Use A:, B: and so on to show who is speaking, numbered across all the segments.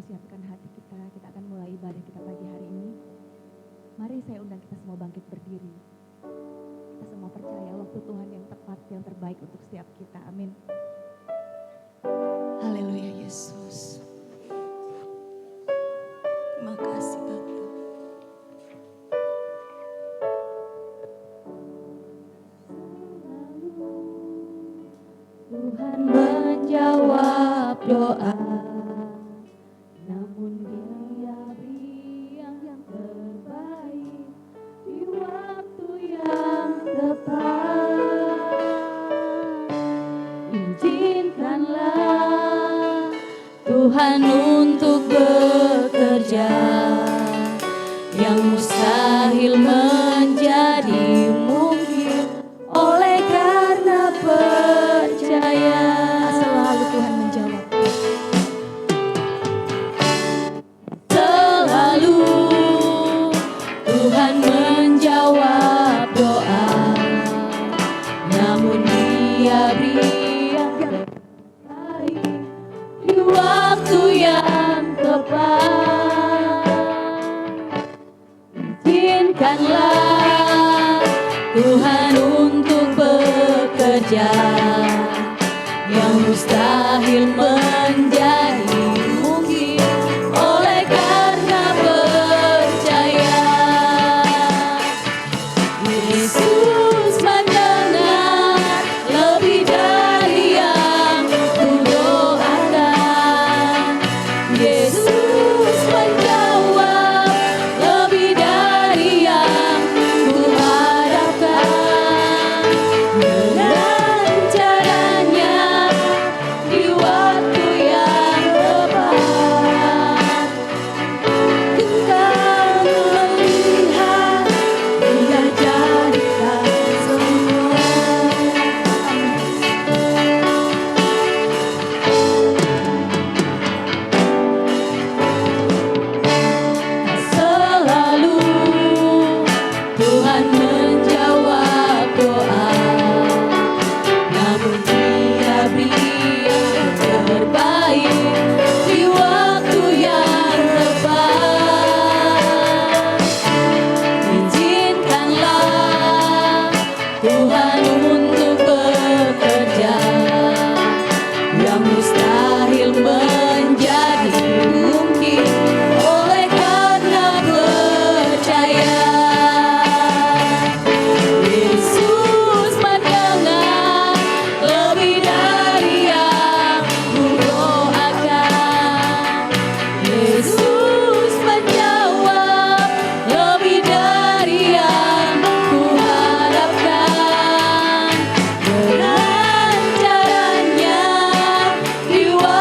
A: siapkan hati kita, kita akan mulai ibadah kita pagi hari ini. Mari saya undang kita semua bangkit berdiri. Kita semua percaya waktu Tuhan yang tepat, yang terbaik untuk setiap kita. Amin.
B: Haleluya Yesus. Terima kasih Bapa.
A: Tuhan menjawab doa, namun Dia beri yang terbaik di waktu yang tepat. Izinkanlah Tuhan untuk bekerja, yang mustahil menjadi mungkin oleh karena percaya. Selalu Tuhan menjawab. Selalu Tuhan menjawab doa, namun Dia beri yang terbaik di waktu yang tepat. Izinkanlah Tuhan untuk bekerja, yang mustahil menjadi mungkin oleh karena percaya. Yesus mendengar lebih dari yang kudoakan. Yesus menjawab lebih dari yang kuharapkan. Dengan caranya di waktu yang tepat, engkau melihat Dia jadikan semua. Selalu Tuhan menjawab doa, namun Dia beri yang terbaik di waktu yang tepat. Izinkanlah Tuhan untuk bekerja, yang mustahil menjadi mungkin oleh karena percaya. Yesus mendengar lebih dari yang kudoakan. Yesus menjawab lebih dari yang kuharapkan. Dengan caranya di waktu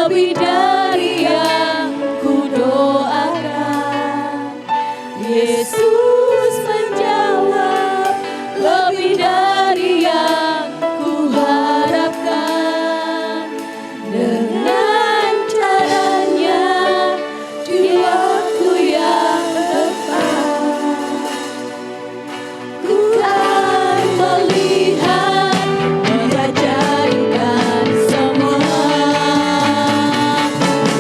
B: lebih dari yang ku doakan. Yesus menjawab lebih dari yang ku harapkan. Dengan caranya di waktu yang tepat, ku kan melihat Dia jadikan semua.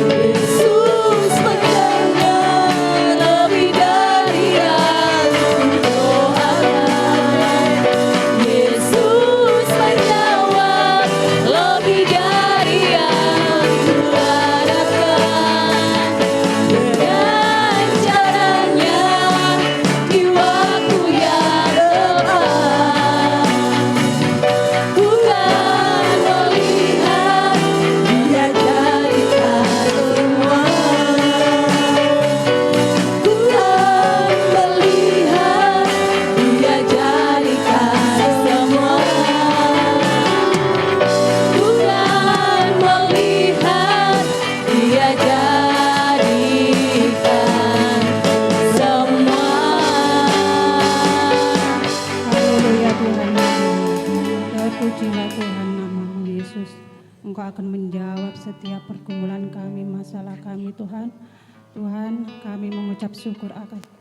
B: Yesus mendengar lebih dari yang ku doakan. Yesus menjawab lebih dari yang ku harapkan. Dengan caranya di waktu yang tepat, ku kan melihat Dia jadikan semua. Ku kan melihat Dia jadikan semua. Ku kan melihat Dia jadikan semua.
C: Haleluya Tuhan, terpujilah Tuhan namamu Yesus. Engkau akan menjawab setiap pergumulan kami, masalah kami Tuhan. Tuhan, kami mengucap syukur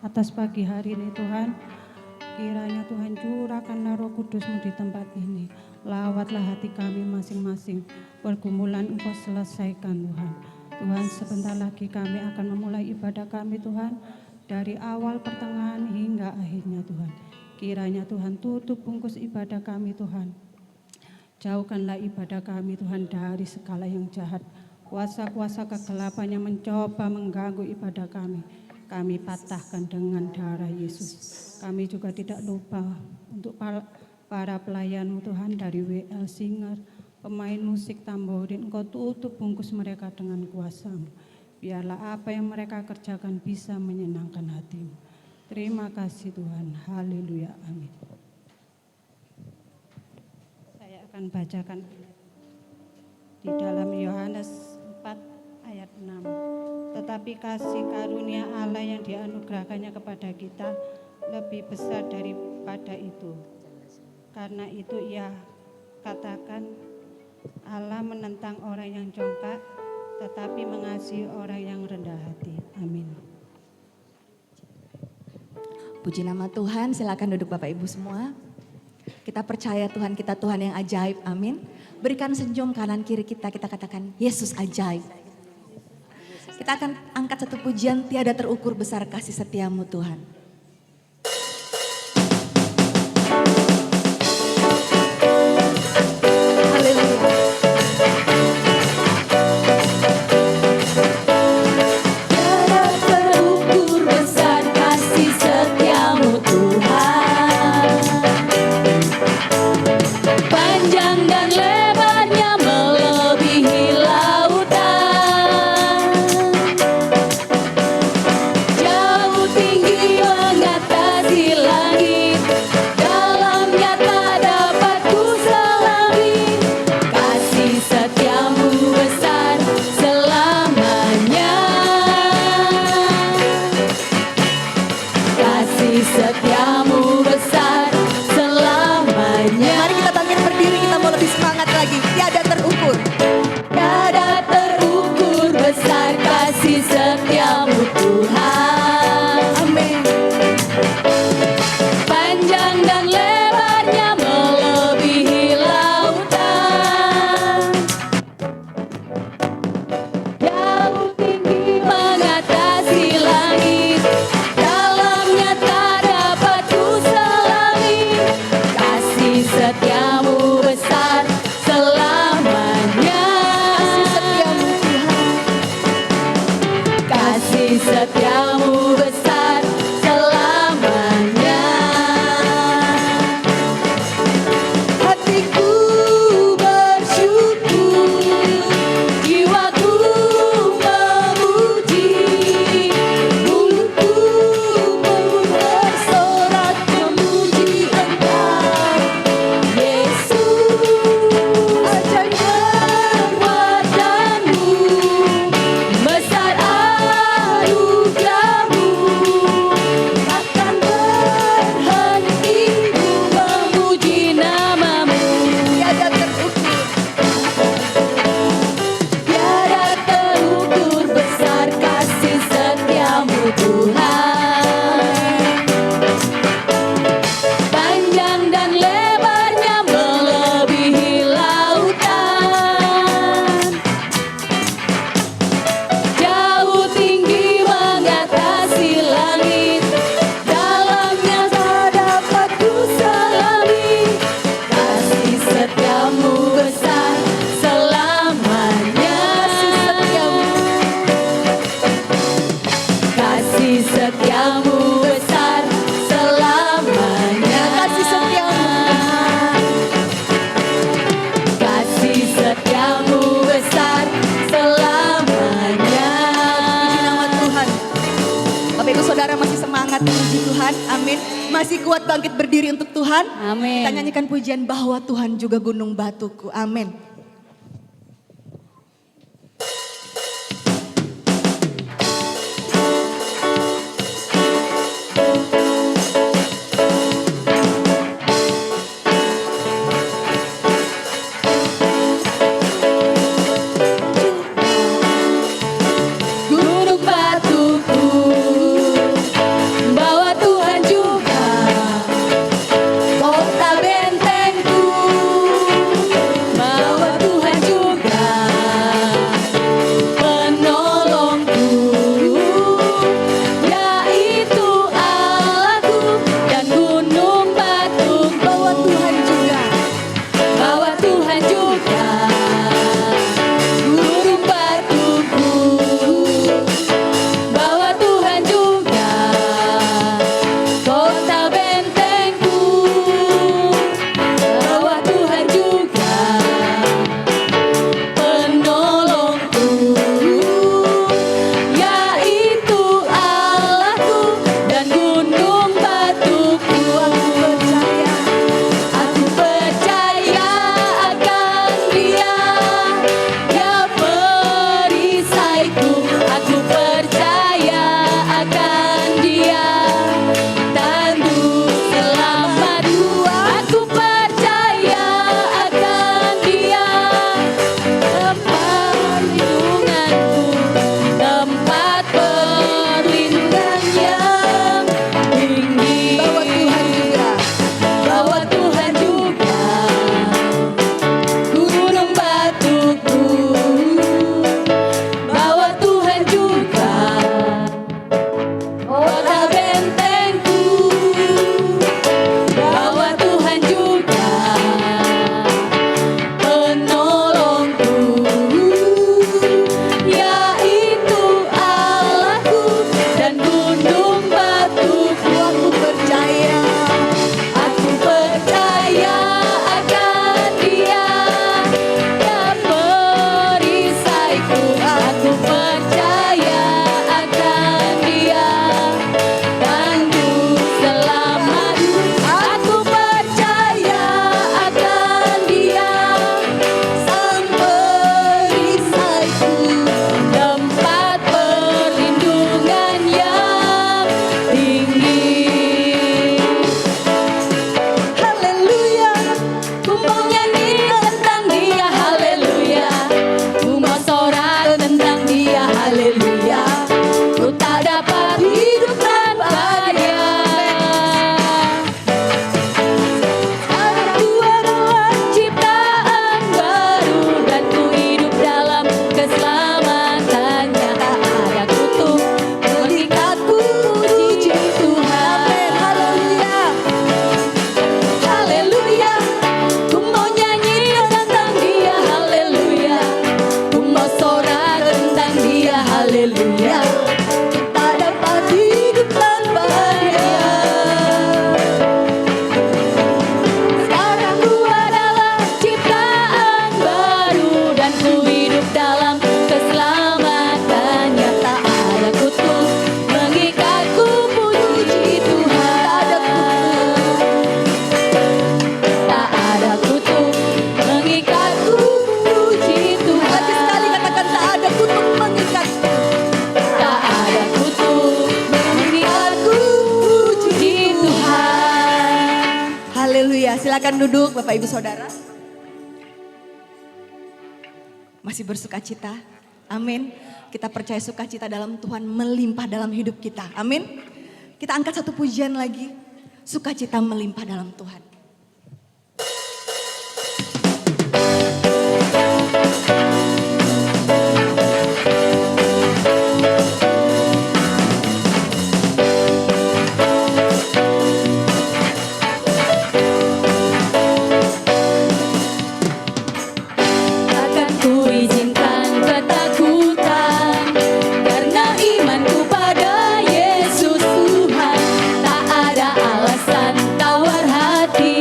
C: atas pagi hari ini Tuhan. Kiranya Tuhan curahkanlah Roh Kudus-Mu di tempat ini. Lawatlah hati kami masing-masing. Pergumulan Engkau selesaikan Tuhan. Tuhan, sebentar lagi kami akan memulai ibadah kami Tuhan. Dari awal, pertengahan hingga akhirnya Tuhan. Kiranya Tuhan tutup bungkus ibadah kami Tuhan. Jauhkanlah ibadah kami Tuhan dari segala yang jahat. Kuasa-kuasa kegelapan yang mencoba mengganggu ibadah kami. Kami patahkan dengan darah Yesus. Kami juga tidak lupa untuk para pelayan-Mu Tuhan dari WL Singer, pemain musik tamborin. Engkau tutup bungkus mereka dengan kuasa-Mu. Biarlah apa yang mereka kerjakan bisa menyenangkan hati-Mu. Terima kasih Tuhan. Haleluya. Amin. Saya akan bacakan di dalam Yohanes 4 ayat 6. Tetapi kasih karunia Allah yang dianugerahkannya kepada kita lebih besar daripada itu. Karena itu ia katakan, Allah menentang orang yang jongkak, tetapi mengasihi orang yang rendah hati. Amin.
B: Puji nama Tuhan, silakan duduk Bapak Ibu semua. Kita percaya Tuhan kita Tuhan yang ajaib, amin. Berikan senyum kanan kiri kita katakan Yesus ajaib. Kita akan angkat satu pujian, tiada terukur besar kasih setiamu Tuhan. Jauh tinggi Puji Tuhan, amin. Masih kuat bangkit berdiri untuk Tuhan.
C: Amin.
B: Kita nyanyikan pujian bahwa Tuhan juga gunung batuku, amin.
C: Gunung batuku, bahwa Tuhan juga kota bentengku, bahwa Tuhan juga penolongku, yaitu Allahku dan gunung batuku,
B: Bahwa Tuhan juga,
C: bahwa Tuhan juga gunung batuku, bahwa Tuhan juga kota bentengku, bahwa Tuhan juga penolongku, yaitu Allahku dan gunung batuku. Aku percaya akan Dia, Dia perisaiku. Aku percaya akan Dia, tanduk selamatku. Aku percaya akan Dia, tempat lindunganku, tempat perlindungan yang tinggi.
B: bahwa Tuhan juga,
C: Bahwa Tuhan juga gunung batuku, bahwa Tuhan juga kota bentengku, bahwa Tuhan juga penolongku, yaitu Allahku dan gunung batuku.
B: aku percaya.
C: Aku percaya akan Dia, Dia perisaiku. Aku percaya akan Dia, tanduk selamatku. Aku percaya akan Dia, sang perisaiku, tempat perlindungan yang tinggi. Haleluya, ku mau nyanyi tentang Dia, haleluya. Ku mau sorak tentang Dia, haleluya. Ku tak dapat hidup tanpa Dia. Aku adalah ciptaan baru dan ku hidup dalam keselamatannya. Tak ada kutuk mengikatku, puji Tuhan. Haleluya. Haleluya, ku mau nyanyi tentang Dia, haleluya. Ku mau sorak tentang Dia, haleluya. Tak dapat hidup tanpa Dia. Sekarang ku adalah ciptaan baru dan ku hidup dalam keselamatannya. Tak ada kutuk mengikatku, puji Tuhan. Tak ada kutuk mengikatku, puji Tuhan.
B: Lagi sekali katakan tak ada kutuk mengikat.
C: Tak ada kutuk mengikatku, puji Tuhan.
B: Haleluya, silakan duduk Bapak Ibu Saudara. Masih bersuka cita, amin. Kita percaya sukacita dalam Tuhan melimpah dalam hidup kita, amin. Kita angkat satu pujian lagi, sukacita melimpah dalam Tuhan.
C: Akan ku izinkan ketakutan, karena imanku pada Yesus Tuhan. Tak ada alasan tawar hati,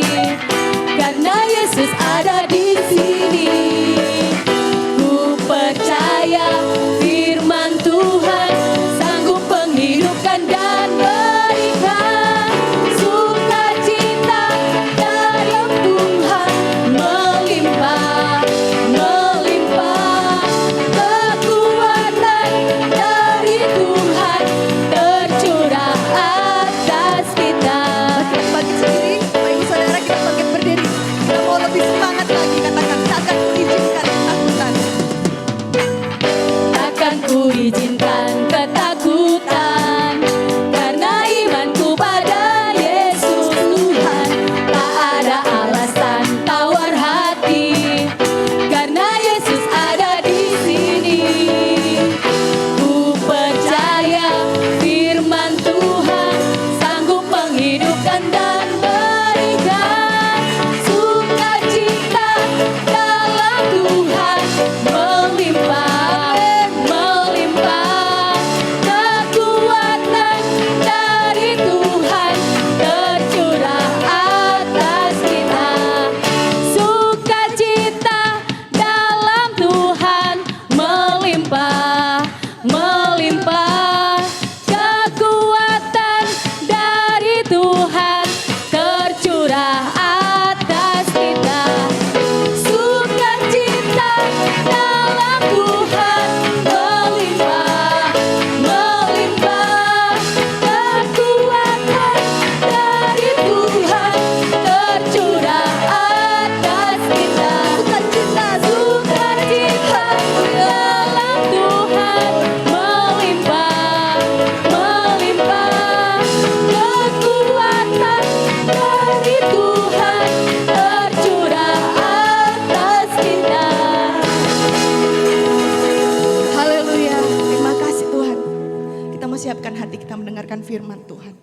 B: mendengarkan firman Tuhan.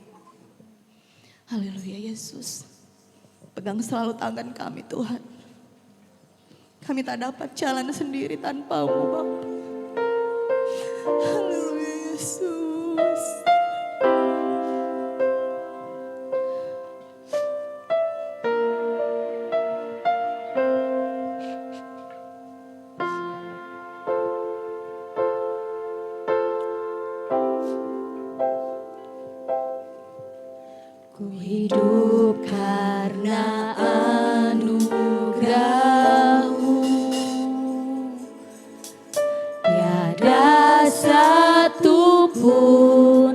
B: Haleluya Yesus. Pegang selalu tangan kami Tuhan. Kami tak dapat jalan sendiri tanpa-Mu Bapa. Haleluya Yesus.
A: Ku hidup karena anugerah-Mu. Tiada satu pun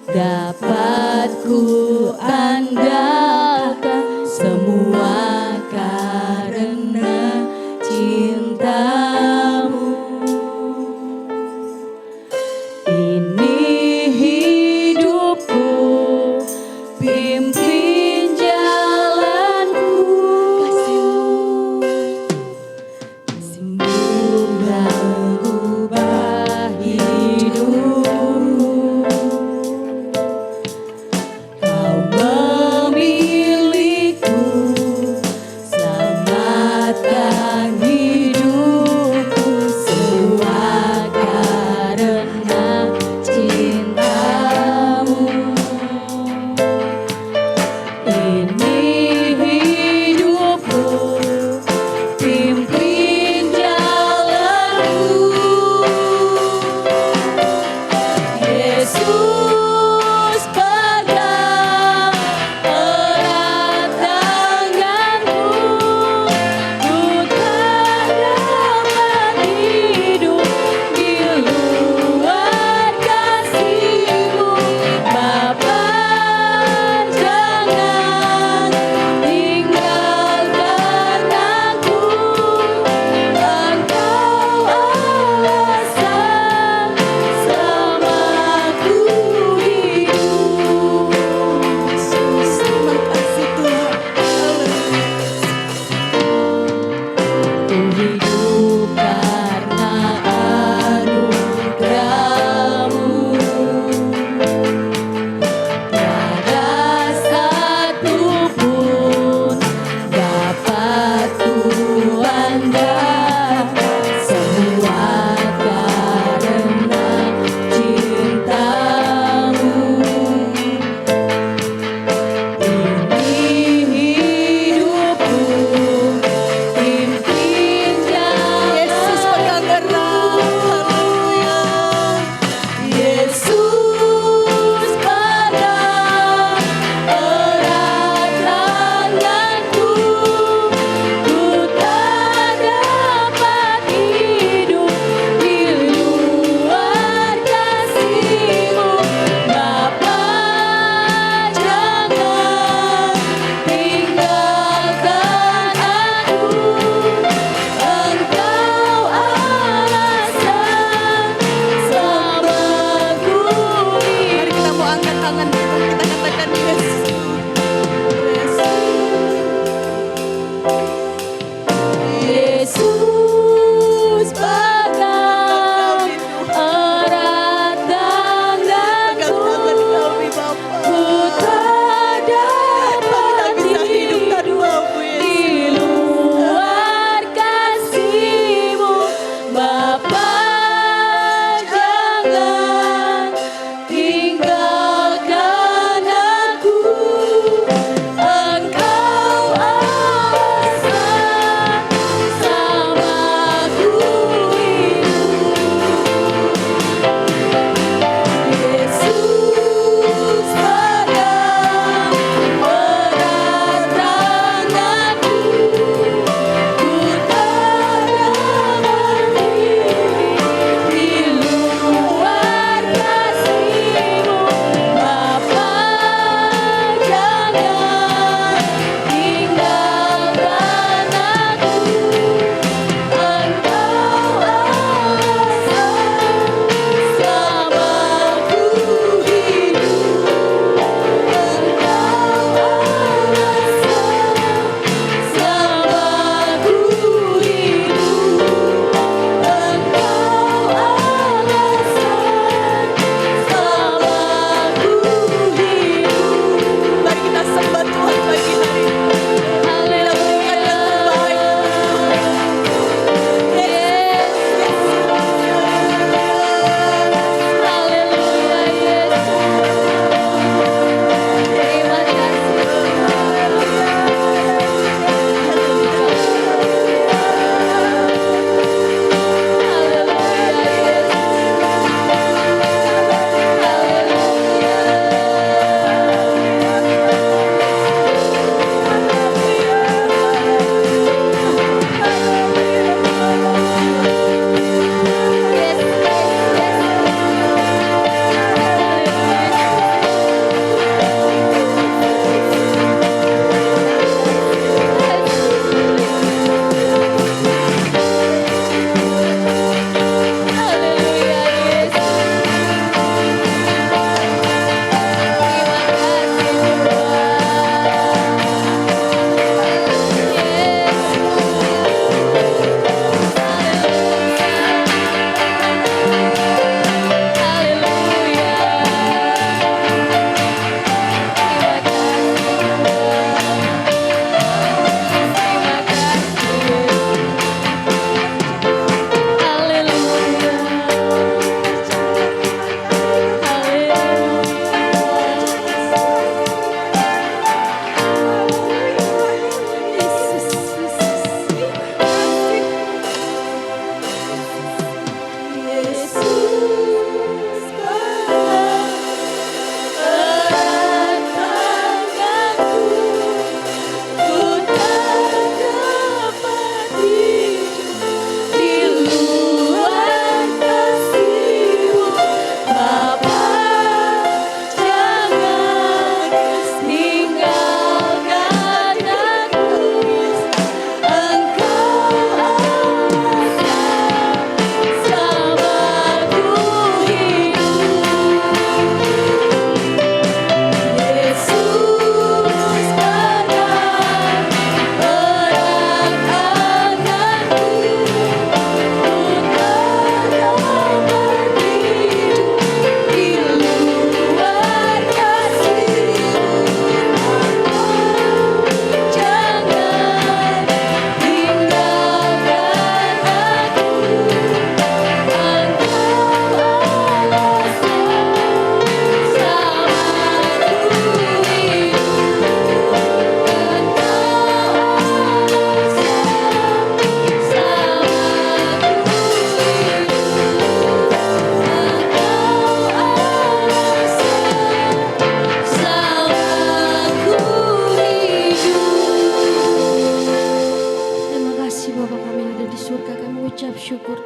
A: dapat ku andalkan, semua karena cinta-Mu. Ini hidupku, pimpin jalanku, kasih-Mu mengubah hidupku. Kau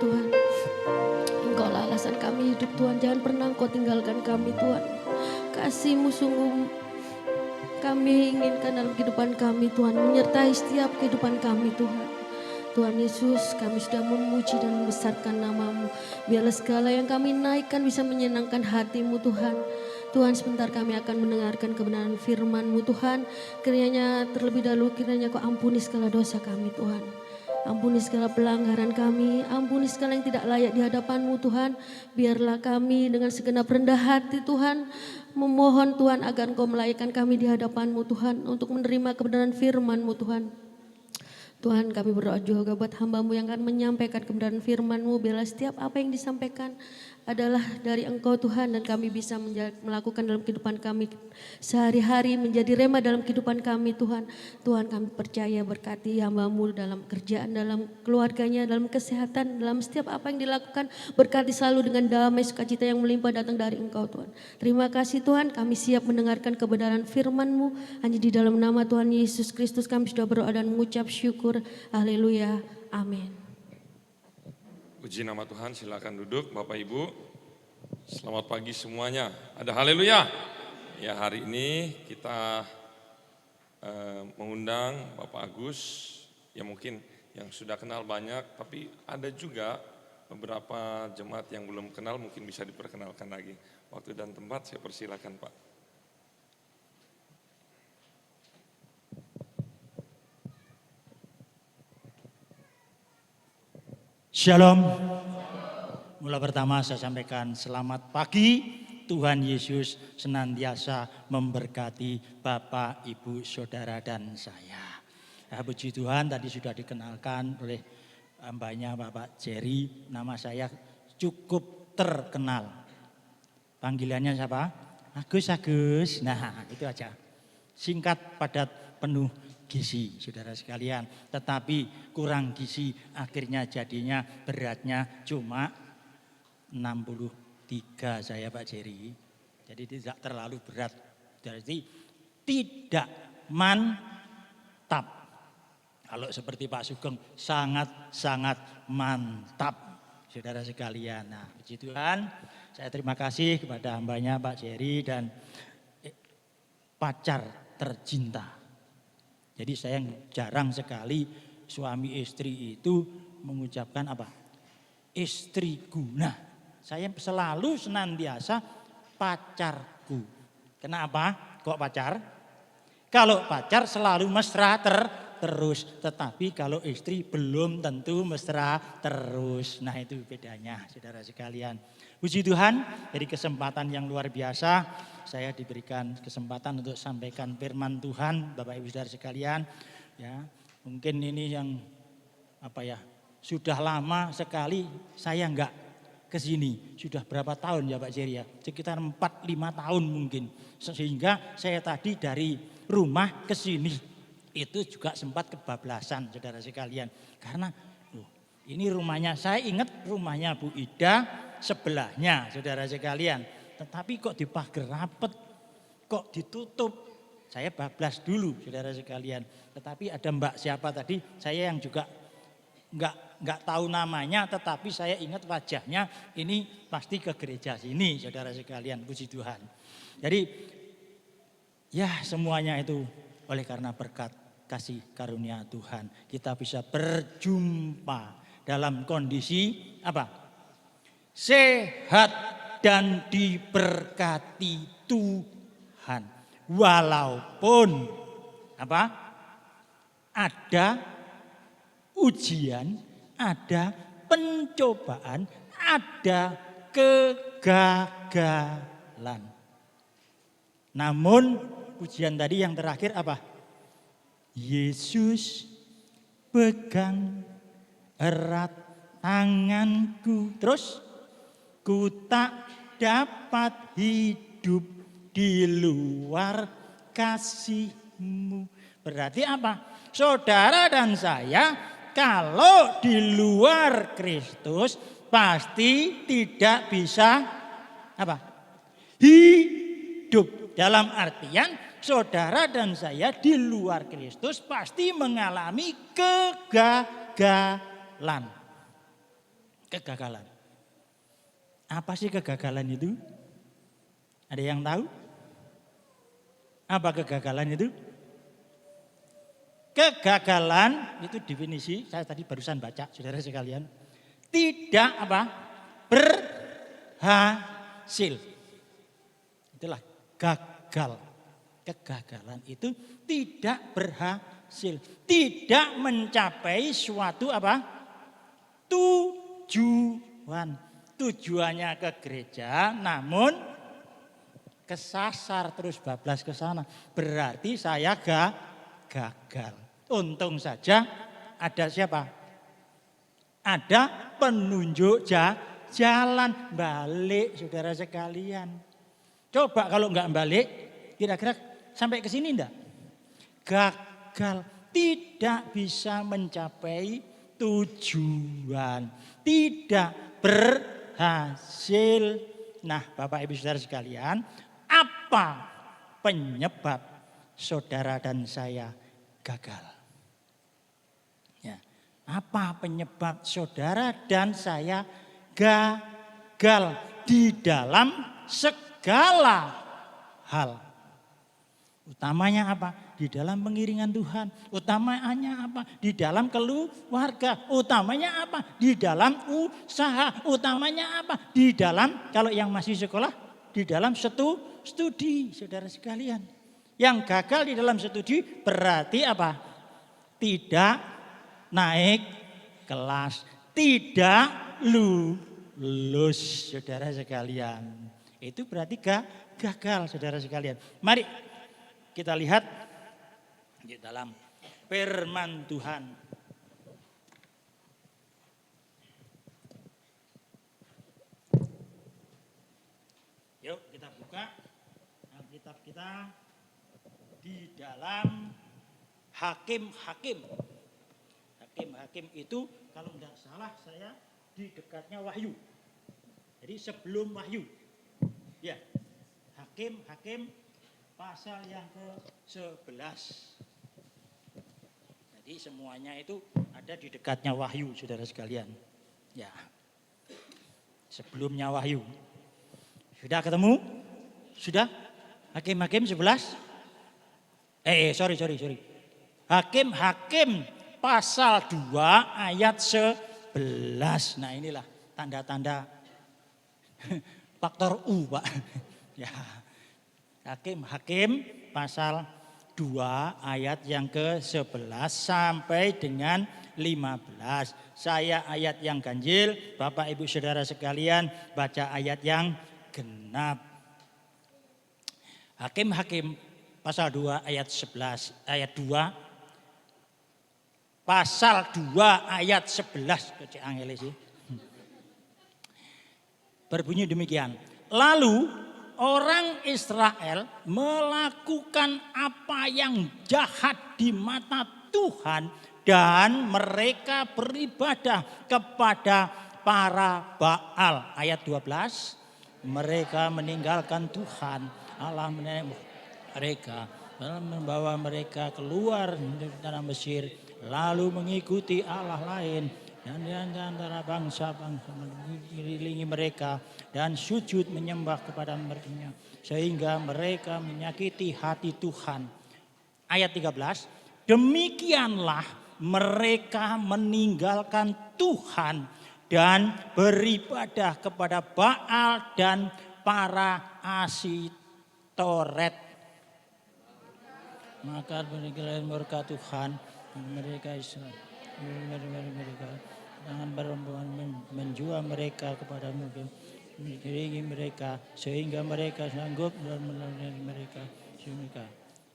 D: Tuhan. Engkaulah alasan kami hidup Tuhan. Jangan pernah Engkau tinggalkan kami Tuhan. Kasih-Mu sungguh kami inginkan dalam kehidupan kami Tuhan. Menyertai setiap kehidupan kami Tuhan. Tuhan Yesus, kami sudah memuji dan membesarkan nama-Mu. Biarlah segala yang kami naikkan bisa menyenangkan hati-Mu Tuhan. Tuhan, sebentar kami akan mendengarkan kebenaran firman-Mu Tuhan. Kiranya terlebih dahulu kiranya Kau ampuni segala dosa kami Tuhan. Ampuni segala pelanggaran kami, ampuni segala yang tidak layak di hadapan-Mu Tuhan. Biarlah kami dengan segenap rendah hati Tuhan, memohon Tuhan agar Engkau melayakkan kami di hadapan-Mu Tuhan. Untuk menerima kebenaran firman-Mu Tuhan. Tuhan, kami berdoa juga buat hamba-Mu yang akan menyampaikan kebenaran firman-Mu. Biarlah setiap apa yang disampaikan adalah dari Engkau Tuhan, dan kami bisa melakukan dalam kehidupan kami sehari-hari, menjadi rema dalam kehidupan kami Tuhan. Tuhan, kami percaya berkati hamba-Mu dalam kerjaan, dalam keluarganya, dalam kesehatan, dalam setiap apa yang dilakukan. Berkati selalu dengan damai sukacita yang melimpah datang dari Engkau Tuhan. Terima kasih Tuhan, kami siap mendengarkan kebenaran firman-Mu. Hanya di dalam nama Tuhan Yesus Kristus kami sudah berdoa dan mengucap syukur. Haleluya, amin.
E: Puji nama Tuhan, silakan duduk Bapak Ibu. Selamat pagi semuanya. Ada haleluya. Ya, hari ini kita mengundang Bapak Agus, ya mungkin yang sudah kenal banyak, tapi ada juga beberapa jemaat yang belum kenal, mungkin bisa diperkenalkan lagi. Waktu dan tempat saya persilakan Pak.
F: Shalom. Mula pertama saya sampaikan selamat pagi. Tuhan Yesus senantiasa memberkati Bapak, Ibu, Saudara dan saya. Ya, puji Tuhan, tadi sudah dikenalkan oleh hambanya Bapak Jerry. Nama saya cukup terkenal. Panggilannya siapa? Agus. Nah, itu aja. Singkat, padat, penuh gizi, saudara sekalian. Tetapi kurang gizi, akhirnya jadinya beratnya cuma 63 saya Pak Jerry. Jadi tidak terlalu berat. Jadi tidak mantap. Kalau seperti Pak Sugeng sangat mantap, saudara sekalian. Nah, puji Tuhan, saya terima kasih kepada hambanya Pak Jerry dan pacar tercinta. Jadi saya jarang sekali suami istri itu mengucapkan apa? Istriku. Nah, saya selalu senantiasa pacarku. Kenapa? Kok pacar? Kalau pacar selalu mesra terus. Tetapi kalau istri belum tentu mesra terus. Nah, itu bedanya saudara sekalian. Puji Tuhan, dari kesempatan yang luar biasa saya diberikan kesempatan untuk sampaikan firman Tuhan, Bapak Ibu Saudara sekalian. Ya, mungkin ini yang sudah lama sekali saya enggak ke sini. Sudah berapa tahun ya Pak Jerry ya? Sekitar 4-5 tahun mungkin. Sehingga saya tadi dari rumah ke sini itu juga sempat kebablasan saudara sekalian. Karena ini rumahnya, saya ingat rumahnya Bu Ida sebelahnya saudara sekalian. Tetapi kok dipagar rapet, kok ditutup. Saya bablas dulu saudara sekalian. Tetapi ada mbak siapa tadi, saya yang juga enggak tahu namanya, tetapi saya ingat wajahnya, ini pasti ke gereja sini saudara sekalian, puji Tuhan. Jadi ya semuanya itu oleh karena berkat kasih karunia Tuhan. Kita bisa berjumpa dalam kondisi apa? Sehat dan diberkati Tuhan. Walaupun apa? Ada ujian, ada pencobaan, ada kegagalan. Namun ujian tadi yang terakhir apa? Yesus pegang erat tanganku. Terus ku tak dapat hidup di luar kasih-Mu. Berarti apa? Saudara dan saya kalau di luar Kristus pasti tidak bisa apa? Hidup. Dalam artian saudara dan saya di luar Kristus pasti mengalami kegagalan. Kegagalan. Apa sih kegagalan itu? Ada yang tahu? Apa kegagalan itu? Kegagalan itu definisi, saya tadi barusan baca, saudara sekalian. Tidak apa? Berhasil. Itulah gagal. Kegagalan itu tidak berhasil. Tidak mencapai suatu apa? Tujuan. Tujuannya ke gereja, namun kesasar terus bablas ke sana. Berarti saya gagal. Untung saja ada siapa? Ada penunjuk jalan balik, saudara sekalian. Coba kalau enggak balik, kira-kira sampai ke sini enggak? Gagal, tidak bisa mencapai tujuan, tidak berhasil. Nah, Bapak Ibu Saudara sekalian, apa penyebab saudara dan saya gagal? Ya, apa penyebab saudara dan saya gagal di dalam segala hal? Utamanya apa? Di dalam pengiringan Tuhan. Utamanya apa? Di dalam keluarga. Utamanya apa? Di dalam usaha. Utamanya apa? Di dalam, kalau yang masih sekolah, di dalam studi, saudara sekalian. Yang gagal di dalam studi berarti apa? Tidak naik kelas. Tidak lulus, saudara sekalian. Itu berarti gagal, saudara sekalian. Mari kita lihat di dalam firman Tuhan. Yuk kita buka Alkitab kita di dalam Hakim-Hakim. Hakim-Hakim itu kalau tidak salah saya di dekatnya Wahyu. Jadi sebelum Wahyu. Ya, Hakim-Hakim pasal yang ke-11. Jadi semuanya itu ada di dekatnya Wahyu, saudara sekalian. Ya, sebelumnya Wahyu. Sudah ketemu? Sudah? Hakim-Hakim 11? Sorry. Hakim-Hakim pasal 2 ayat 11. Nah inilah tanda-tanda faktor U, Pak. Ya. Hakim-Hakim pasal 2 ayat yang ke-11 sampai dengan 15. Saya ayat yang ganjil, Bapak Ibu Saudara sekalian baca ayat yang genap. Hakim-Hakim pasal 2 ayat 11, ayat 2. Pasal 2 ayat 11. Berbunyi demikian. Lalu orang Israel melakukan apa yang jahat di mata Tuhan dan mereka beribadah kepada para Baal. Ayat 12, mereka meninggalkan Tuhan Allah mereka, membawa mereka keluar dari tanah Mesir, lalu mengikuti Allah lain. Dan di antara bangsa-bangsa mengelilingi mereka dan sujud menyembah kepada mereka sehingga mereka menyakiti hati Tuhan. Ayat 13, demikianlah mereka meninggalkan Tuhan dan beribadah kepada Baal dan para Asitoret. Maka berilah murka Tuhan mereka Israel. Mereka jangan menjual mereka kepada mengiringi mereka sehingga mereka sanggup dan melayani mereka.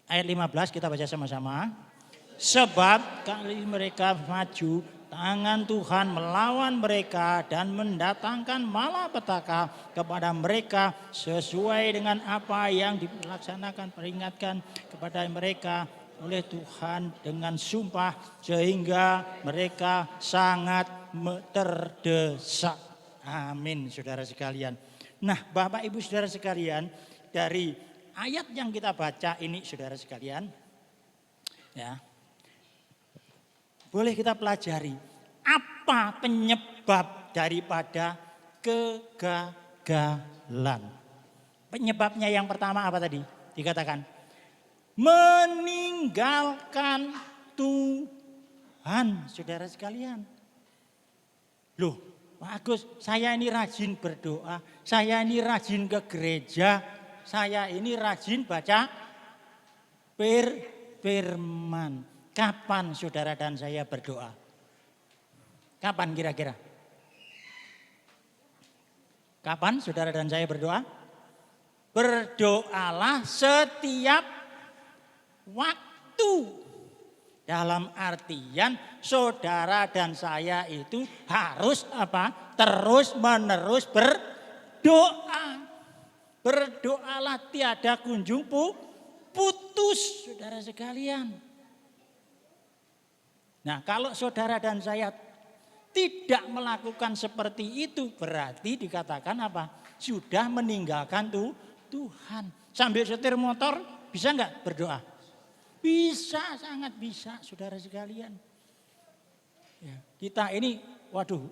F: Ayat 15 kita baca sama-sama. Sebab kali mereka maju, tangan Tuhan melawan mereka dan mendatangkan malapetaka kepada mereka sesuai dengan apa yang dilaksanakan peringatkan kepada mereka oleh Tuhan dengan sumpah sehingga mereka sangat terdesak. Amin, saudara sekalian. Nah, Bapak Ibu saudara sekalian, dari ayat yang kita baca ini saudara sekalian, ya, boleh kita pelajari apa penyebab daripada kegagalan. Penyebabnya yang pertama apa tadi? Dikatakan meninggalkan Tuhan, saudara sekalian. Loh, Pak Agus, saya ini rajin berdoa, saya ini rajin ke gereja, saya ini rajin baca firman. Kapan saudara dan saya berdoa? Kapan kira-kira? Kapan saudara dan saya berdoa? Berdoalah setiap waktu. Dalam artian saudara dan saya itu harus apa? Terus menerus berdoa. Berdoalah tiada kunjung putus, saudara sekalian. Nah, kalau saudara dan saya tidak melakukan seperti itu, berarti dikatakan apa? Sudah meninggalkan Tuhan. Sambil setir motor bisa enggak berdoa? Bisa, sangat bisa, saudara sekalian. Ya, kita ini, waduh,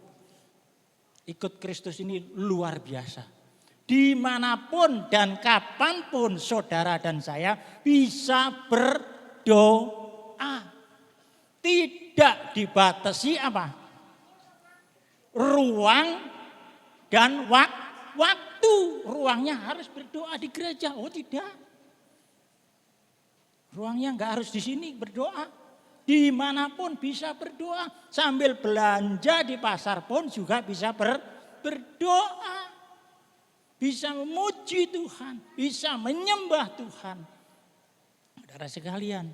F: ikut Kristus ini luar biasa. Dimanapun dan kapanpun saudara dan saya bisa berdoa. Tidak dibatasi apa? Ruang dan waktu. Ruangnya harus berdoa di gereja. Oh tidak. Ruangnya enggak harus di sini berdoa. Dimanapun bisa berdoa. Sambil belanja di pasar pun juga bisa berdoa. Bisa memuji Tuhan. Bisa menyembah Tuhan. Saudara sekalian.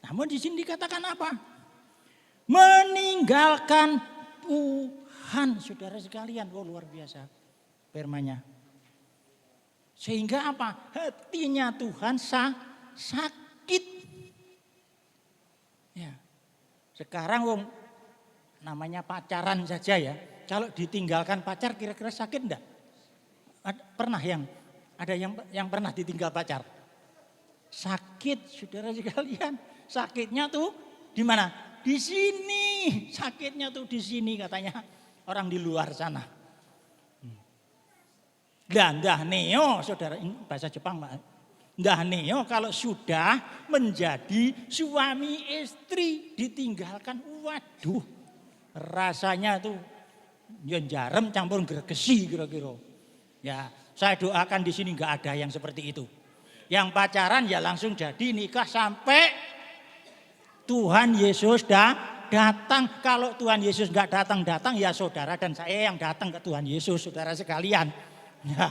F: Namun di sini dikatakan apa? Meninggalkan Tuhan, saudara sekalian. Oh luar biasa firman-Nya. Sehingga apa? Hatinya Tuhan sakit. Ya. Sekarang wong namanya pacaran saja ya. Kalau ditinggalkan pacar kira-kira sakit enggak? Pernah ada yang pernah ditinggal pacar? Sakit, saudara sekalian. Sakitnya tuh di mana? Di sini. Sakitnya tuh di sini katanya orang di luar sana. Ndah neo, saudara, ini bahasa Jepang, Pak. Ndah neo kalau sudah menjadi suami istri ditinggalkan, waduh, rasanya tuh jarem campur gregesi kira-kira. Ya, saya doakan di sini nggak ada yang seperti itu. Yang pacaran ya langsung jadi nikah sampai Tuhan Yesus datang. Kalau Tuhan Yesus nggak datang ya saudara dan saya yang datang ke Tuhan Yesus, saudara sekalian. Ya,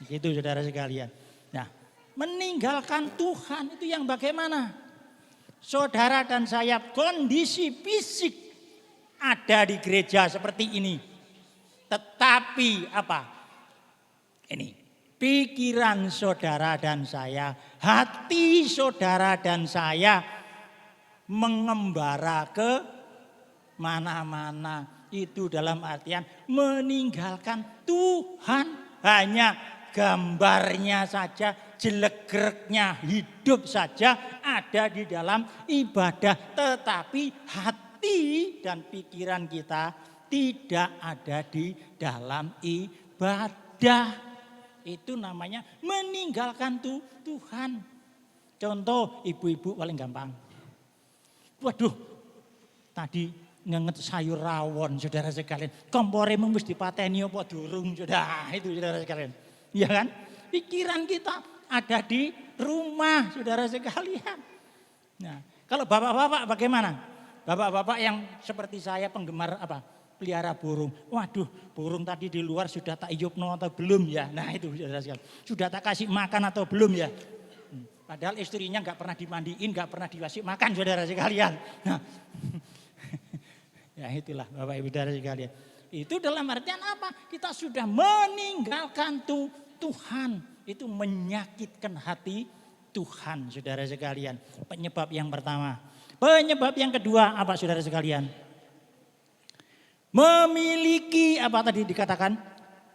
F: gitu saudara sekalian. Nah, meninggalkan Tuhan itu yang bagaimana? Saudara dan saya kondisi fisik ada di gereja seperti ini. Tetapi apa? Ini pikiran saudara dan saya, hati saudara dan saya mengembara ke mana-mana. Itu dalam artian meninggalkan Tuhan. Hanya gambarnya saja, jelek-gereknya hidup saja ada di dalam ibadah. Tetapi hati dan pikiran kita tidak ada di dalam ibadah. Itu namanya meninggalkan Tuhan. Contoh ibu-ibu paling gampang. Waduh, tadi ngenget sayur rawon, saudara sekalian. Kompore mung wis dipateni apa durung, saudara. Itu saudara sekalian. Iya kan? Pikiran kita ada di rumah, saudara sekalian. Nah, kalau bapak-bapak bagaimana? Bapak-bapak yang seperti saya penggemar apa? Pelihara burung. Waduh, burung tadi di luar sudah tak iyupno atau belum ya? Nah, itu saudara sekalian. Sudah tak kasih makan atau belum ya? Padahal istrinya enggak pernah dimandiin, enggak pernah dikasih makan, saudara sekalian. Nah, ya itulah Bapak Ibu saudara sekalian. Itu dalam artian apa? Kita sudah meninggalkan Tuhan. Itu menyakitkan hati Tuhan, saudara sekalian. Penyebab yang pertama. Penyebab yang kedua apa saudara sekalian? Memiliki apa tadi dikatakan?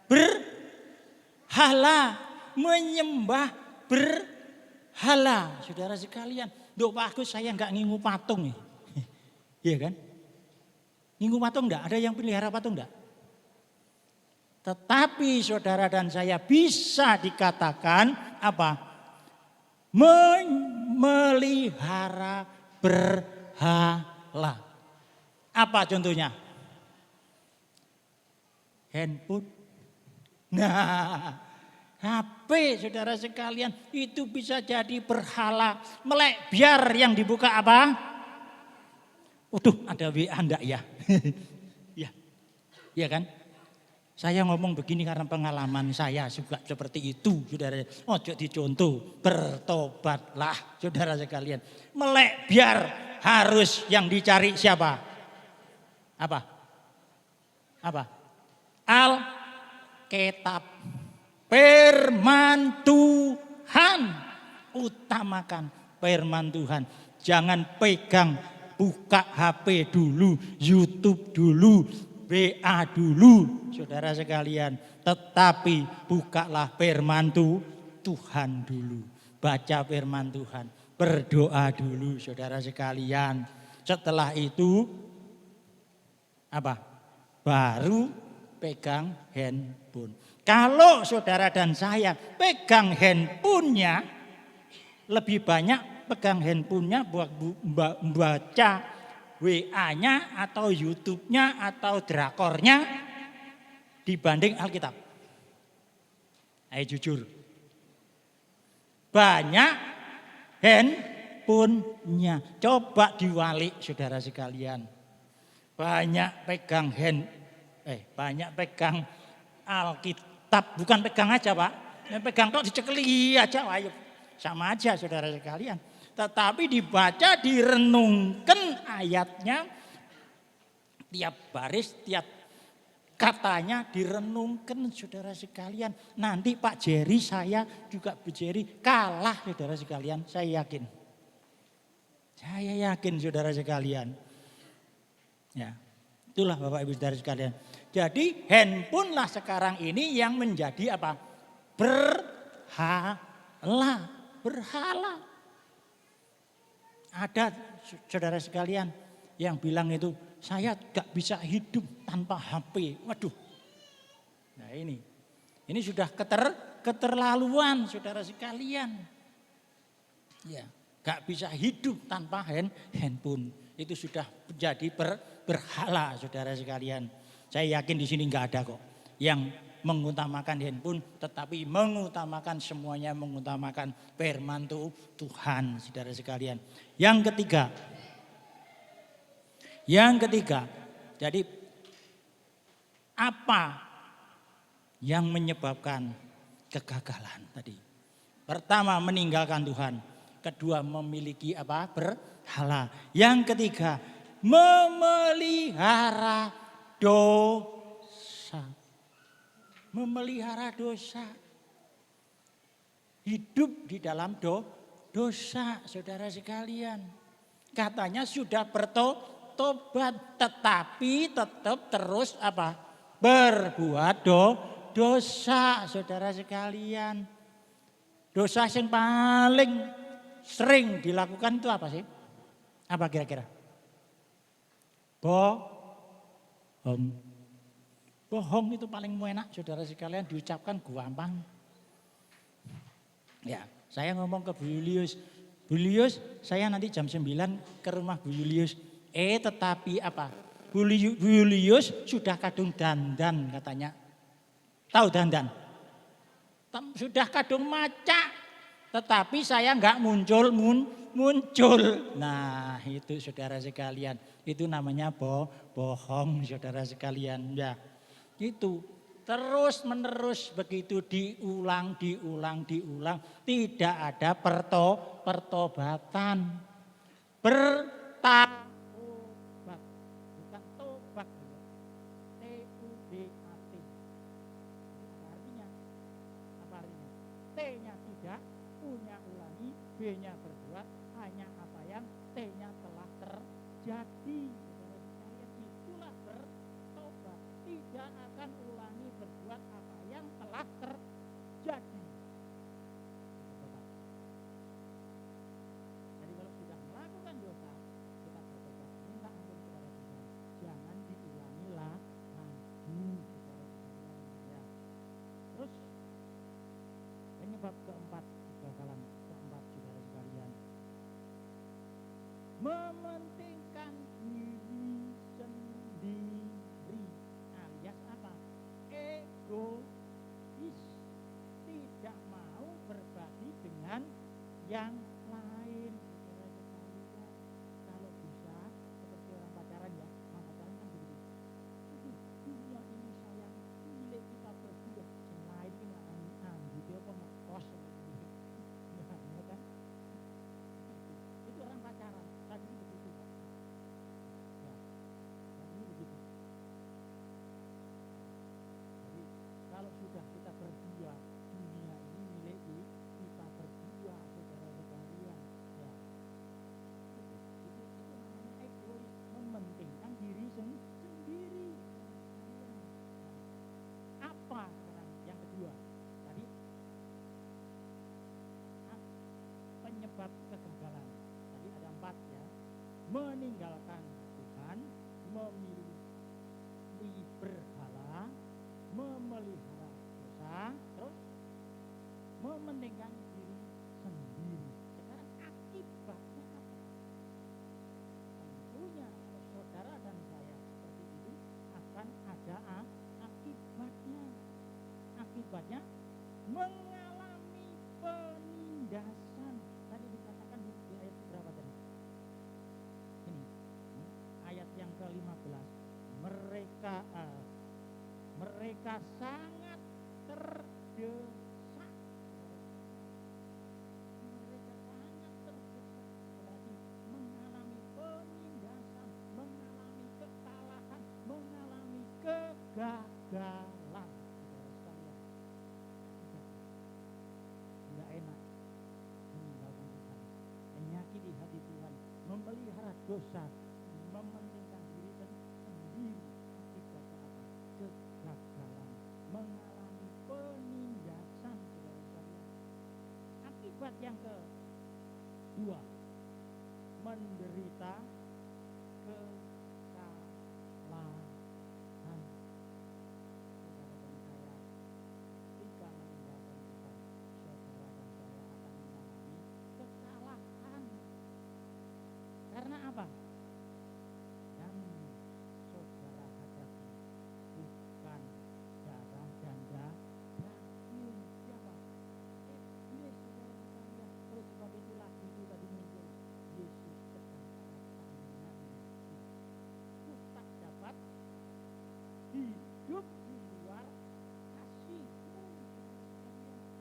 F: Berhala. Menyembah berhala. Saudara sekalian. Duh Pak Agus saya enggak ngingu patung. Iya kan? Ngingu patung enggak? Ada yang pelihara patung enggak? Tetapi saudara dan saya bisa dikatakan apa? Memelihara berhala. Apa contohnya? Handphone. Nah, HP saudara sekalian itu bisa jadi berhala. Melek biar yang dibuka apa? Waduh, ada WA enggak ya? Ya, iya kan? Saya ngomong begini karena pengalaman saya juga seperti itu, saudara. Ojo dicontoh, bertobatlah, saudara sekalian. Melek biar harus yang dicari siapa? Apa? Apa? Alkitab. Firman Tuhan. Utamakan firman Tuhan. Jangan pegang, buka HP dulu, YouTube dulu, WA dulu, saudara sekalian. Tetapi bukalah firman Tuhan dulu. Baca firman Tuhan. Berdoa dulu, saudara sekalian. Setelah itu, apa? Baru pegang handphone. Kalau saudara dan saya pegang handphonenya, lebih banyak pegang handphonenya buat baca WA-nya atau YouTube-nya atau drakornya dibanding Alkitab. Ayo jujur. Banyak handphonenya. Coba diwalik saudara sekalian. Banyak pegang banyak pegang Alkitab. Bukan pegang aja Pak. Pegang kok dicekeli aja. Ayo. Sama aja saudara sekalian. Tetapi dibaca, direnungkan ayatnya, tiap baris, tiap katanya direnungkan saudara sekalian. Nanti Pak Jerry, saya juga Bu Jerry kalah saudara sekalian, saya yakin. Saya yakin saudara sekalian. Ya, itulah Bapak Ibu saudara sekalian. Jadi handphone lah sekarang ini yang menjadi apa? Berhala. Ada saudara sekalian yang bilang itu, saya gak bisa hidup tanpa HP. Waduh. Nah ini sudah keterlaluan saudara sekalian. Ya, gak bisa hidup tanpa handphone. Itu sudah menjadi berhala saudara sekalian. Saya yakin di sini gak ada kok yang mengutamakan handphone, tetapi mengutamakan semuanya, mengutamakan firman Tuhan, saudara sekalian. Yang ketiga, jadi apa yang menyebabkan kegagalan tadi? Pertama, meninggalkan Tuhan. Kedua, memiliki apa? Berhala. Yang ketiga, memelihara dosa. Memelihara dosa. Hidup di dalam dosa, saudara sekalian. Katanya sudah bertobat, tetapi tetap terus apa? Berbuat dosa, saudara sekalian. Dosa yang paling sering dilakukan itu apa sih? Apa kira-kira? Bohong. Bohong itu paling enak saudara sekalian, diucapkan gampang. Ya, saya ngomong ke Bu Julius. Bu Julius, saya nanti jam 9 ke rumah Bu Julius. Tetapi apa? Bu Julius sudah kadung dandan katanya. Tahu dandan? Sudah kadung maca. Tetapi saya enggak muncul. Nah, itu saudara sekalian. Itu namanya bohong saudara sekalian. Ya. Itu terus menerus begitu diulang, tidak ada pertobatan. Bertobat, bukan tobat. T-U-B-A-T. Artinya apa artinya? T-nya tidak, U-nya ulangi, B-nya berbuat, hanya apa yang T-nya telah terjadi. Itulah bertobat. Tidak akan ulangi berbuat apa yang telah terjadi. Jadi kalau sudah melakukan dosa, kita bertobat, minta ampun kepada Tuhan. Jangan diulangi lagi. Ya. penyebab keempat kegagalan keempat saudara sekalian, mementingkan diri sendiri alias apa? Egois, tidak mau berbagi dengan yang lain. Saudara sekalian, kalau bisa seperti orang pacaran ya, orang pacaran kan begitu. Dunia ini sayang, milik kita berdua. Yang lain ini gitu apa mau kos. Ya kan? Itu orang pacaran. Tadi begitu Pak. Ya, tadi begitu. Jadi kalau sudah kita berdua, dunia ini milik kita berdua, saudara sekalian. Ya. Itu namanya egois, mementingkan diri sendiri. Apa sekarang yang kedua? Tadi penyebab kegagalan. Tadi ada 4 ya. Meninggalkan Tuhan, memilih berhala, memelihara dosa, terus mementingkan diri sendiri. Sekarang akibatnya apa? Tentunya kalau saudara dan saya seperti itu akan ada akibatnya. Akibatnya mengalami penindasan. Tadi dikatakan di ayat berapa tadi? Ini ayat yang ke-15. Mereka sangat terdesak. Mereka sangat terdesak. Berarti mengalami penindasan, mengalami kekalahan, mengalami kegagalan. Saudara sekalian, tidak enak meninggalkan Tuhan, menyakiti hati Tuhan, memelihara dosa, mementingkan diri sendiri. Akibatnya apa? Kegagalan, mengalami penindasan, saudara sekalian. Akibat yang kedua, menderita kekalahan. Saudara dan saya, jika meninggalkan Tuhan, saudara dan saya akan mengalami kekalahan. Karena apa? Yang saudara hadapi bukan darah dan daging. Siapa? Iblis, saudara sekalian. Oleh sebab itu lagi itu tadi muncul. Yesus sedang tangan. Itu tak dapat hidup di luar kasih.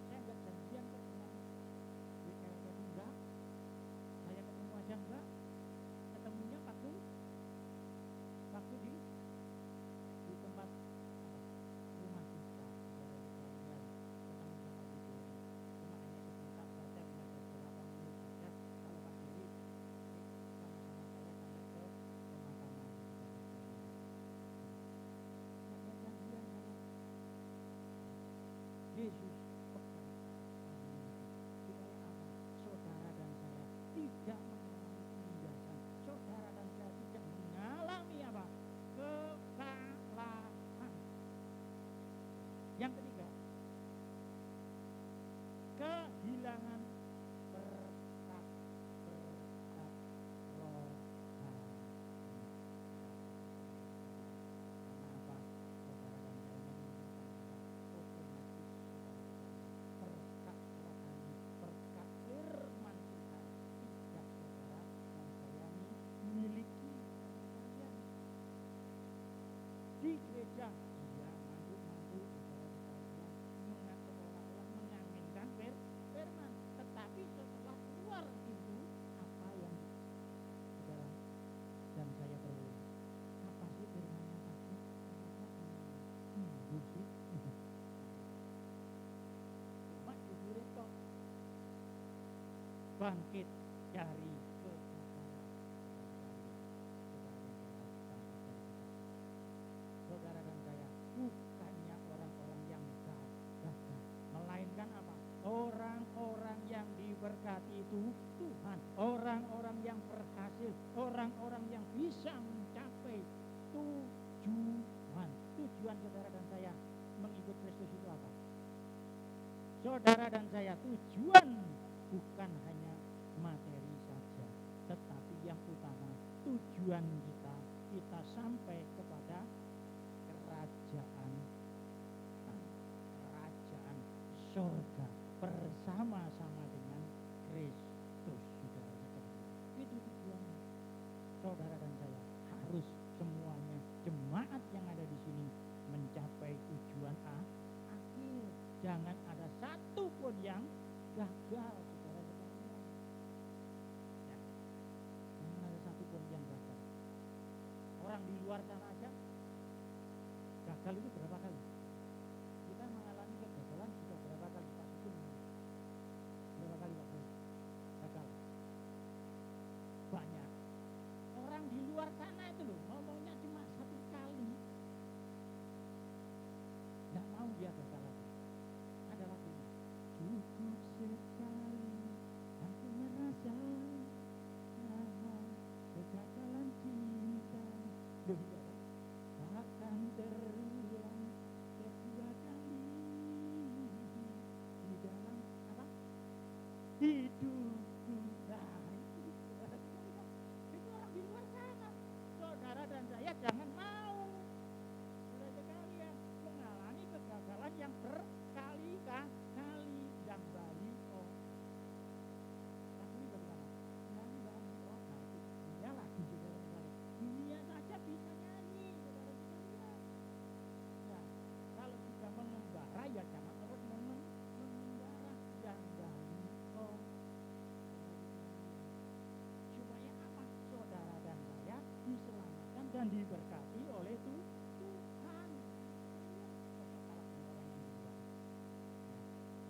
F: Saya enggak janjian kok dengan WL tadi enggak. Saya ketemu aja enggak. Ketemunya waktu di tempat rumah kita, saudara sekalian, ketemu sama Bu Dewi. Cuma hanya sebentar saja, belajar beberapa menit saja. Kalau Pak Dewi sama-sama saya sampai ke pemakaman, saudara sekalian. Ada janjian saya. Yesus pegang supaya apa? Saudara dan saya tidak mengalami penindasan. Saudara dan saya tidak mengalami apa? Kekalahan. Yang ketiga, kehilangan berkat rohani. Karena apa? Saudara dan saya meninggalkan Tuhan, otomatis berkat rohani, berkat firman Tuhan tidak saudara dan saya miliki. Di gereja dia mandu-mandu, saudara sekalian, seolah-olah mengaminkan firman, tetapi setelah keluar itu apa yang saudara dan saya perlu? Apa sih firmannya tadi? Minggu sih. Cuma judulnya kok bangkit dari kegagalan. Saudara dan saya bukannya orang-orang yang gagal, melainkan apa? Orang-orang yang diberkati itu Tuhan, orang-orang yang berhasil, orang-orang yang bisa mencapai tujuan. Tujuan saudara dan saya mengikut Kristus itu apa? saudara dan saya, tujuan bukan hanya materi saja, tetapi yang utama tujuan kita sampai kepada kerajaan surga bersama-sama dengan Kristus, saudara-saudara. Itu tujuannya. Saudara dan saya harus semuanya, jemaat yang ada di sini, mencapai tujuan akhir. Jangan ada satu pun yang gagal, saudara-saudara. Ya. Jangan ada satu pun yang gagal. Orang di luar sana aja gagal itu berapa kali? Kita mengalami kegagalan sudah berapa kali, Pak Sugeng? Berapa kali Pak Sugeng? Gagal. Banyak. Orang di luar sana itu loh, ngomongnya cuma satu kali. Tidak mau dia gagal lagi. Ada lagi. Cukup sekali aku merasa kegagalan cinta. Loh, akan terulang kedua kali di dalam apa? Hidupku. Nah, itu orang di luar sana. Saudara dan saya jangan mau, saudara sekalian, mengalami kegagalan yang berkali-kali yang baliho. Tapi bagaimana? Yang baliho. Nah, itu dunia lagi, saudara sekalian. Dunia saja bisa nyanyi, saudara sekalian. Nah, kalau sudah mengembara ya jangan terus mengembara, yang baliho. Supaya apa? Saudara dan saya diselamatkan dan diberkati oleh Tuhan. Coba kalau orang yang di luar,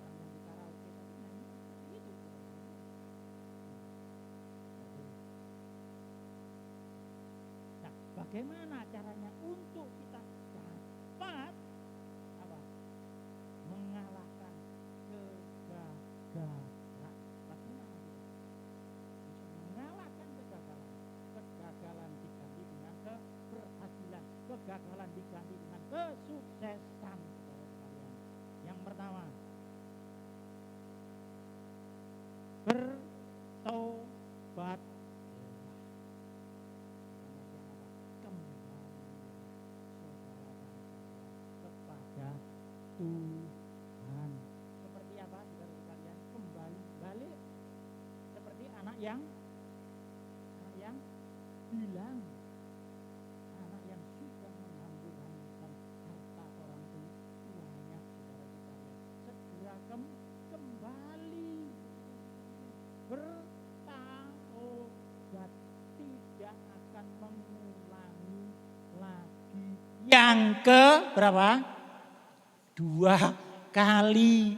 F: orang yang di karaoke tadi nyanyi seperti itu. Nah, bagaimana caranya untuk kita dapat apa? Mengalahkan kegagalan. Bagaimana kita bisa mengalahkan kegagalan? Kegagalan diganti dengan keberhasilan, kegagalan diganti dengan kesuksesan, saudara sekalian. Yang pertama, bertobat. Kembali saudara dan saya kepada Tuhan. Seperti apa, saudara sekalian? Kembali balik seperti anak yang hilang, anak yang sudah menghambur-hamburkan harta orang tuanya, saudara sekalian. Segera kembali bertaubat, tidak akan mengulangi lagi. Yang ke berapa? 2 kali.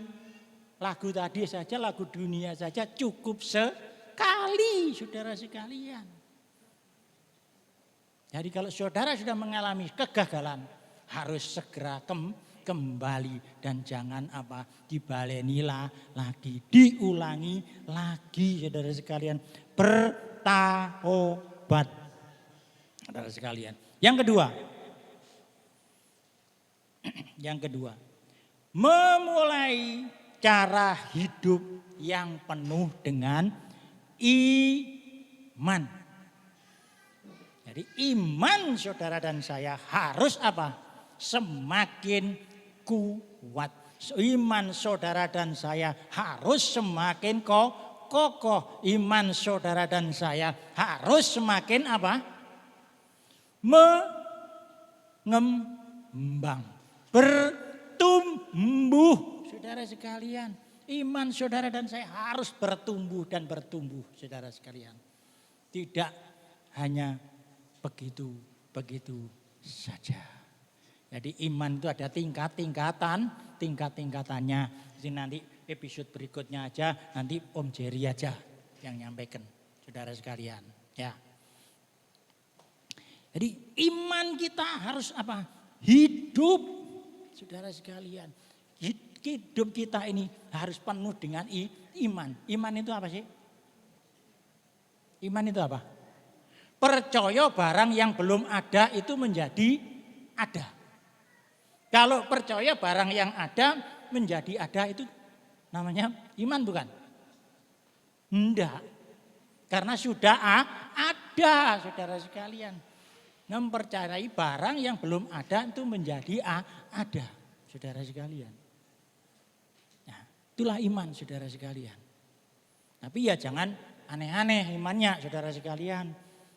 F: Lagu tadi saja, lagu dunia saja cukup sekali, saudara sekalian. Jadi kalau saudara sudah mengalami kegagalan, harus segera kembali dan jangan apa dibalenilah lagi, diulangi lagi, saudara sekalian. Bertaubat, saudara sekalian. Yang kedua, memulai cara hidup yang penuh dengan iman. Jadi iman saudara dan saya harus apa? Semakin kuat. Iman saudara dan saya harus semakin kokoh. Iman saudara dan saya harus semakin apa? Mengembang. Bertumbuh. Saudara sekalian. Iman saudara dan saya harus bertumbuh dan bertumbuh, saudara sekalian. Tidak hanya begitu saja. Jadi iman itu ada tingkatannya. Jadi nanti episode berikutnya aja, nanti Om Jerry aja yang nyampaikan, saudara sekalian. Ya. Jadi iman kita harus apa? Hidup, saudara sekalian. Hidup kita ini harus penuh dengan iman. Iman itu apa sih? Iman itu apa? Percaya barang yang belum ada itu menjadi ada. Kalau percaya barang yang ada menjadi ada itu namanya iman bukan? Enggak. Karena sudah ada, saudara sekalian. Mempercayai barang yang belum ada itu menjadi ada, saudara sekalian. Nah, itulah iman, saudara sekalian. Tapi ya jangan aneh-aneh imannya, saudara sekalian.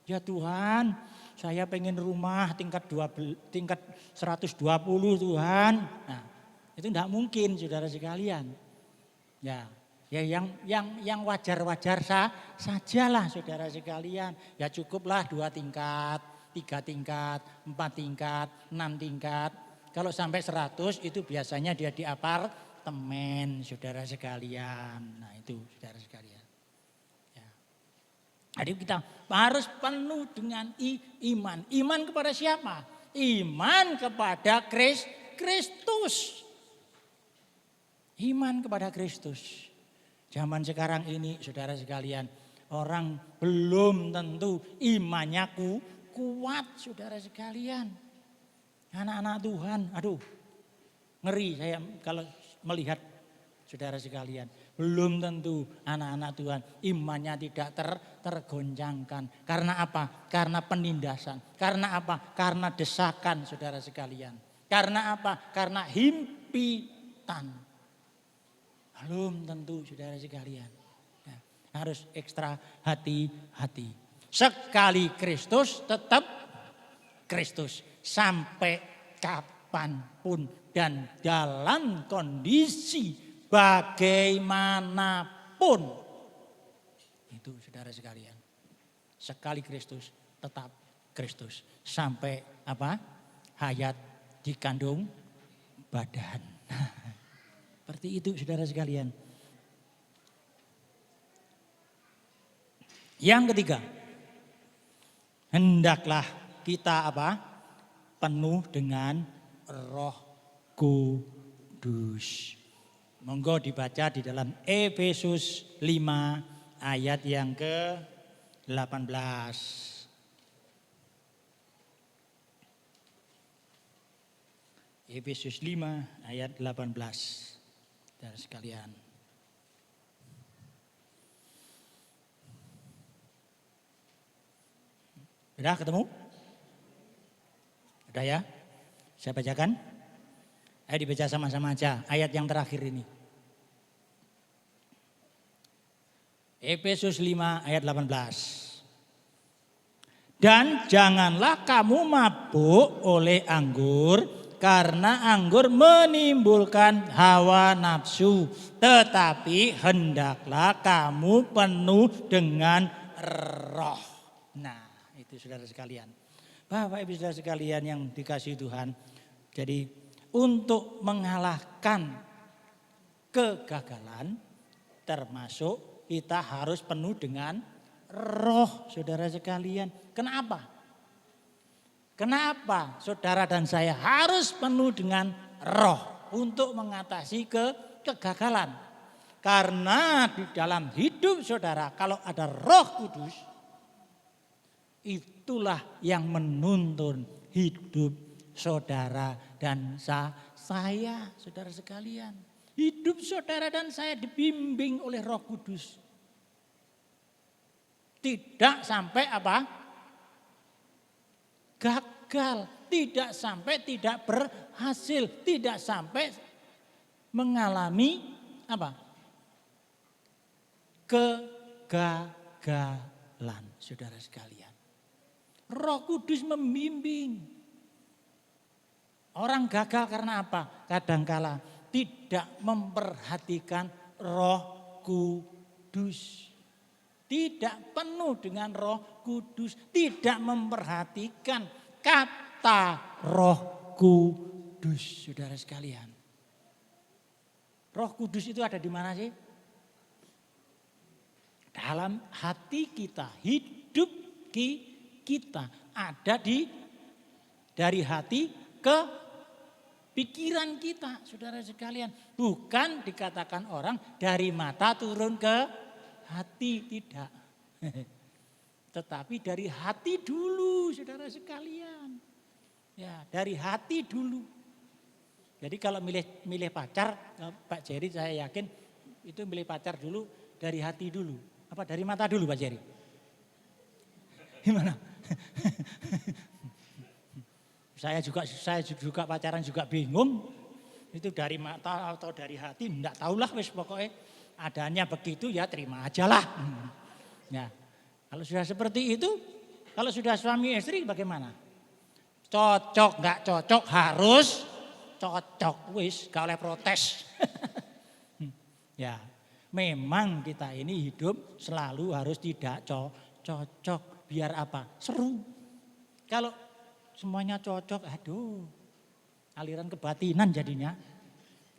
F: Ya Tuhan, saya pengen rumah tingkat 120 Tuhan. Nah, itu tidak mungkin, saudara sekalian. Ya yang wajar-wajar sajalah, saudara sekalian. Ya cukuplah 2 tingkat, 3 tingkat, 4 tingkat, 6 tingkat. Kalau sampai 100 itu biasanya dia di apartemen, saudara sekalian. Nah itu, saudara sekalian. Ya. Jadi kita harus penuh dengan iman. Iman kepada siapa? Iman kepada Kristus. Iman kepada Kristus. Zaman sekarang ini, saudara sekalian, orang belum tentu imannya kuat, saudara sekalian. Anak-anak Tuhan, aduh, ngeri saya kalau melihat saudara sekalian. Belum tentu anak-anak Tuhan imannya tidak tergoncangkan. Karena apa? Karena penindasan. Karena apa? Karena desakan, saudara sekalian. Karena apa? Karena himpitan. Belum tentu, saudara sekalian. Nah, harus ekstra hati-hati. Sekali Kristus tetap Kristus. Sampai kapanpun dan dalam kondisi bagaimanapun. Itu, saudara sekalian. Sekali Kristus tetap Kristus. Sampai apa? Hayat dikandung badan. Seperti itu, saudara sekalian. Yang ketiga, hendaklah kita apa? Penuh dengan Roh Kudus. Monggo dibaca di dalam Efesus 5 ayat yang ke-18. Efesus 5 ayat 18. Saudara sekalian. Sudah ketemu? Sudah ya? Saya bacakan. Ayo dibaca sama-sama aja ayat yang terakhir ini. Efesus 5 ayat 18. Dan janganlah kamu mabuk oleh anggur, karena anggur menimbulkan hawa nafsu. Tetapi hendaklah kamu penuh dengan roh. Nah itu, saudara sekalian. Bapak ibu saudara sekalian yang dikasihi Tuhan. Jadi untuk mengalahkan kegagalan termasuk kita harus penuh dengan roh, saudara sekalian. Kenapa? Kenapa saudara dan saya harus penuh dengan roh untuk mengatasi kegagalan? Karena di dalam hidup saudara kalau ada Roh Kudus, itulah yang menuntun hidup saudara dan saya, saudara sekalian. Hidup saudara dan saya dibimbing oleh Roh Kudus. Tidak sampai apa? Gagal, tidak sampai tidak berhasil, tidak sampai mengalami apa? Kegagalan, saudara sekalian. Roh Kudus membimbing. Orang gagal karena apa? Kadangkala tidak memperhatikan Roh Kudus. Tidak penuh dengan Roh Kudus, tidak memperhatikan kata Roh Kudus, saudara sekalian. Roh Kudus itu ada di mana sih? Dalam hati kita, hidup kita ada dari hati ke pikiran kita, saudara sekalian. Bukan dikatakan orang dari mata turun ke hati, tidak. Tetapi dari hati dulu, saudara sekalian. Ya, dari hati dulu. Jadi kalau milih pacar, Pak Jerry saya yakin itu milih pacar dulu dari hati dulu. Apa dari mata dulu Pak Jerry? Gimana? Saya juga pacaran juga bingung. Itu dari mata atau dari hati, enggak tahulah wis pokoknya adanya begitu ya terima aja lah. Ya, kalau sudah seperti itu, kalau sudah suami istri bagaimana? Cocok enggak cocok harus cocok wis, gak oleh protes. Ya, memang kita ini hidup selalu harus tidak cocok. Biar apa? Seru. Kalau semuanya cocok, aduh, aliran kebatinan jadinya.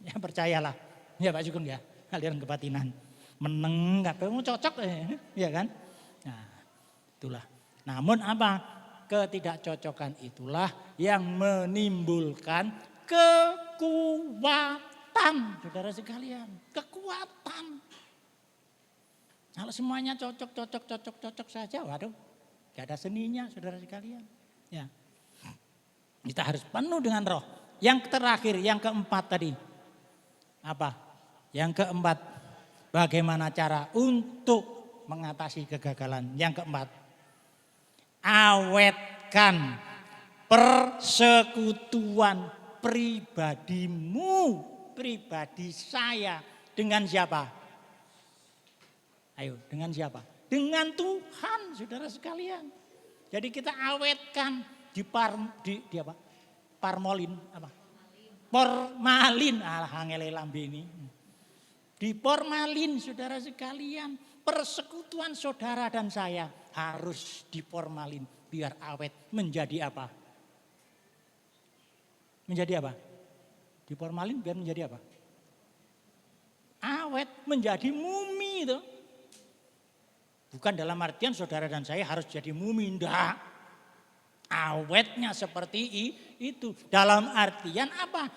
F: Ya percayalah, ya Pak Sugeng ya, aliran kebatinan. Meneng, nggak mau cocok, ya kan? Nah, itulah. Namun apa? Ketidakcocokan itulah yang menimbulkan kekuatan, saudara sekalian. Kekuatan. Kalau semuanya cocok saja, waduh. Gak ada seninya saudara sekalian. Ya. Kita harus penuh dengan roh. Yang terakhir, yang keempat tadi. Apa? Yang keempat, bagaimana cara untuk mengatasi kegagalan. Yang keempat, awetkan persekutuan pribadimu, pribadi saya. Dengan siapa? Ayo, dengan siapa? Dengan Tuhan, saudara sekalian. Jadi kita awetkan di apa? Parmolin apa? Formalin, angele lambe ini. Di formalin, saudara sekalian, persekutuan saudara dan saya harus diformalin biar awet. Menjadi apa? Menjadi apa? Diformalin biar menjadi apa? Awet, menjadi mumi itu. Bukan dalam artian saudara dan saya harus jadi mumi, enggak. Awetnya seperti itu. Dalam artian apa?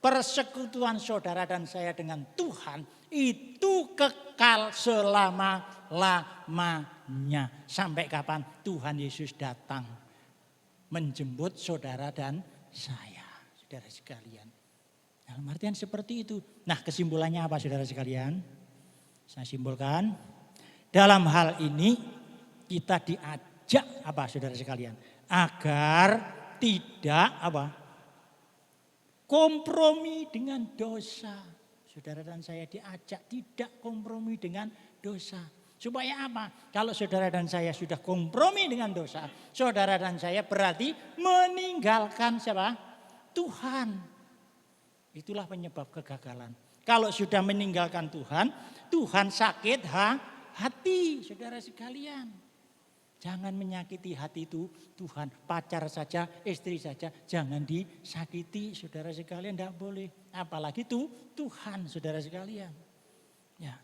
F: Persekutuan saudara dan saya dengan Tuhan itu kekal selama-lamanya. Sampai kapan Tuhan Yesus datang menjemput saudara dan saya. Saudara sekalian. Dalam artian seperti itu. Nah, kesimpulannya apa saudara sekalian? Saya simpulkan. Dalam hal ini kita diajak apa saudara sekalian? Agar tidak apa? Kompromi dengan dosa. Saudara dan saya diajak tidak kompromi dengan dosa. Supaya apa? Kalau saudara dan saya sudah kompromi dengan dosa, saudara dan saya berarti meninggalkan siapa? Tuhan. Itulah penyebab kegagalan. Kalau sudah meninggalkan Tuhan, Tuhan sakit hati, saudara sekalian. Jangan menyakiti hati itu Tuhan. Pacar saja, istri saja, jangan disakiti, saudara sekalian. Tidak boleh. Apalagi itu Tuhan, saudara sekalian. Ya.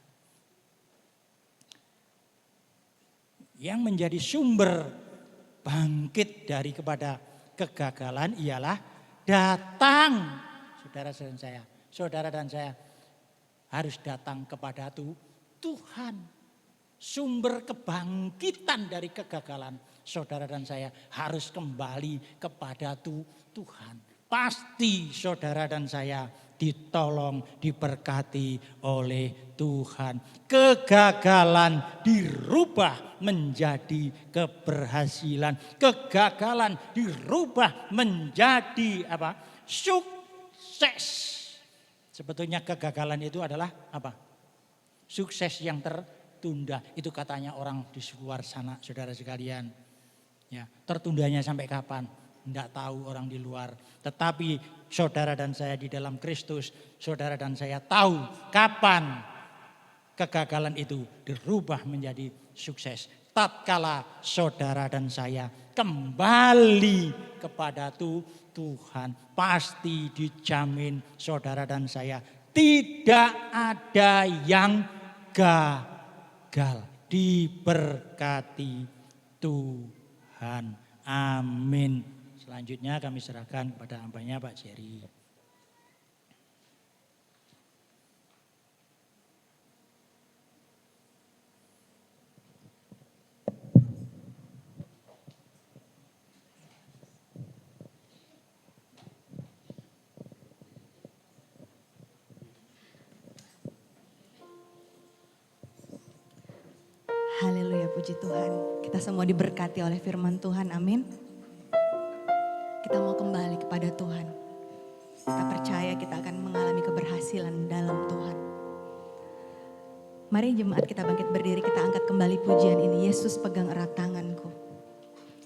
F: Yang menjadi sumber bangkit dari kepada kegagalan ialah datang, saudara dan saya harus datang kepada Tuhan. Sumber kebangkitan dari kegagalan saudara dan saya harus kembali kepada Tuhan. Pasti saudara dan saya ditolong, diberkati oleh Tuhan. Kegagalan dirubah menjadi keberhasilan. Kegagalan dirubah menjadi apa? Sukses. Sebetulnya kegagalan itu adalah apa? Sukses yang tertunda. Itu katanya orang di luar sana, saudara sekalian. Ya, tertundanya sampai kapan? Tidak tahu orang di luar. Tetapi saudara dan saya di dalam Kristus, saudara dan saya tahu kapan kegagalan itu dirubah menjadi sukses. Tatkala saudara dan saya kembali kepada Tuhan, pasti dijamin saudara dan saya tidak ada yang gagal. Diberkati Tuhan. Amin. Selanjutnya kami serahkan kepada hambanya Pak Jerry.
B: puji Tuhan. Kita semua diberkati oleh firman Tuhan, amin. Kita mau kembali kepada Tuhan. Kita percaya kita akan mengalami keberhasilan dalam Tuhan. Mari jemaat kita bangkit berdiri, kita angkat kembali pujian ini. Yesus pegang erat tanganku.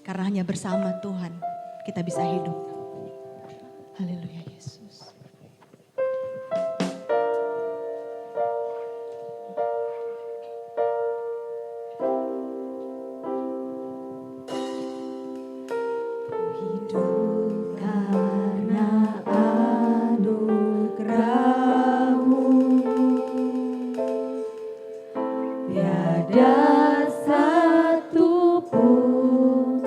B: Karena hanya bersama Tuhan kita bisa hidup. Haleluya Yesus.
A: Hidup karena anugerah-Mu, tiada satu pun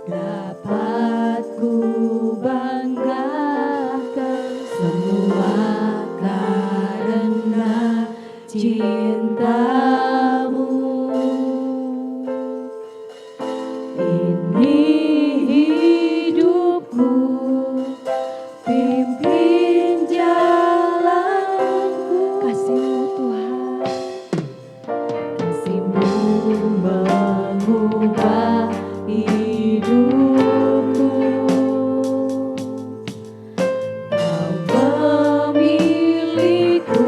A: dapat ku banggakan, semua karena cinta-Mu. Ini hidupku, pimpin jalanku. Kasih-Mu Tuhan, kasih-Mu mengubah hidupku. Kau memilihku,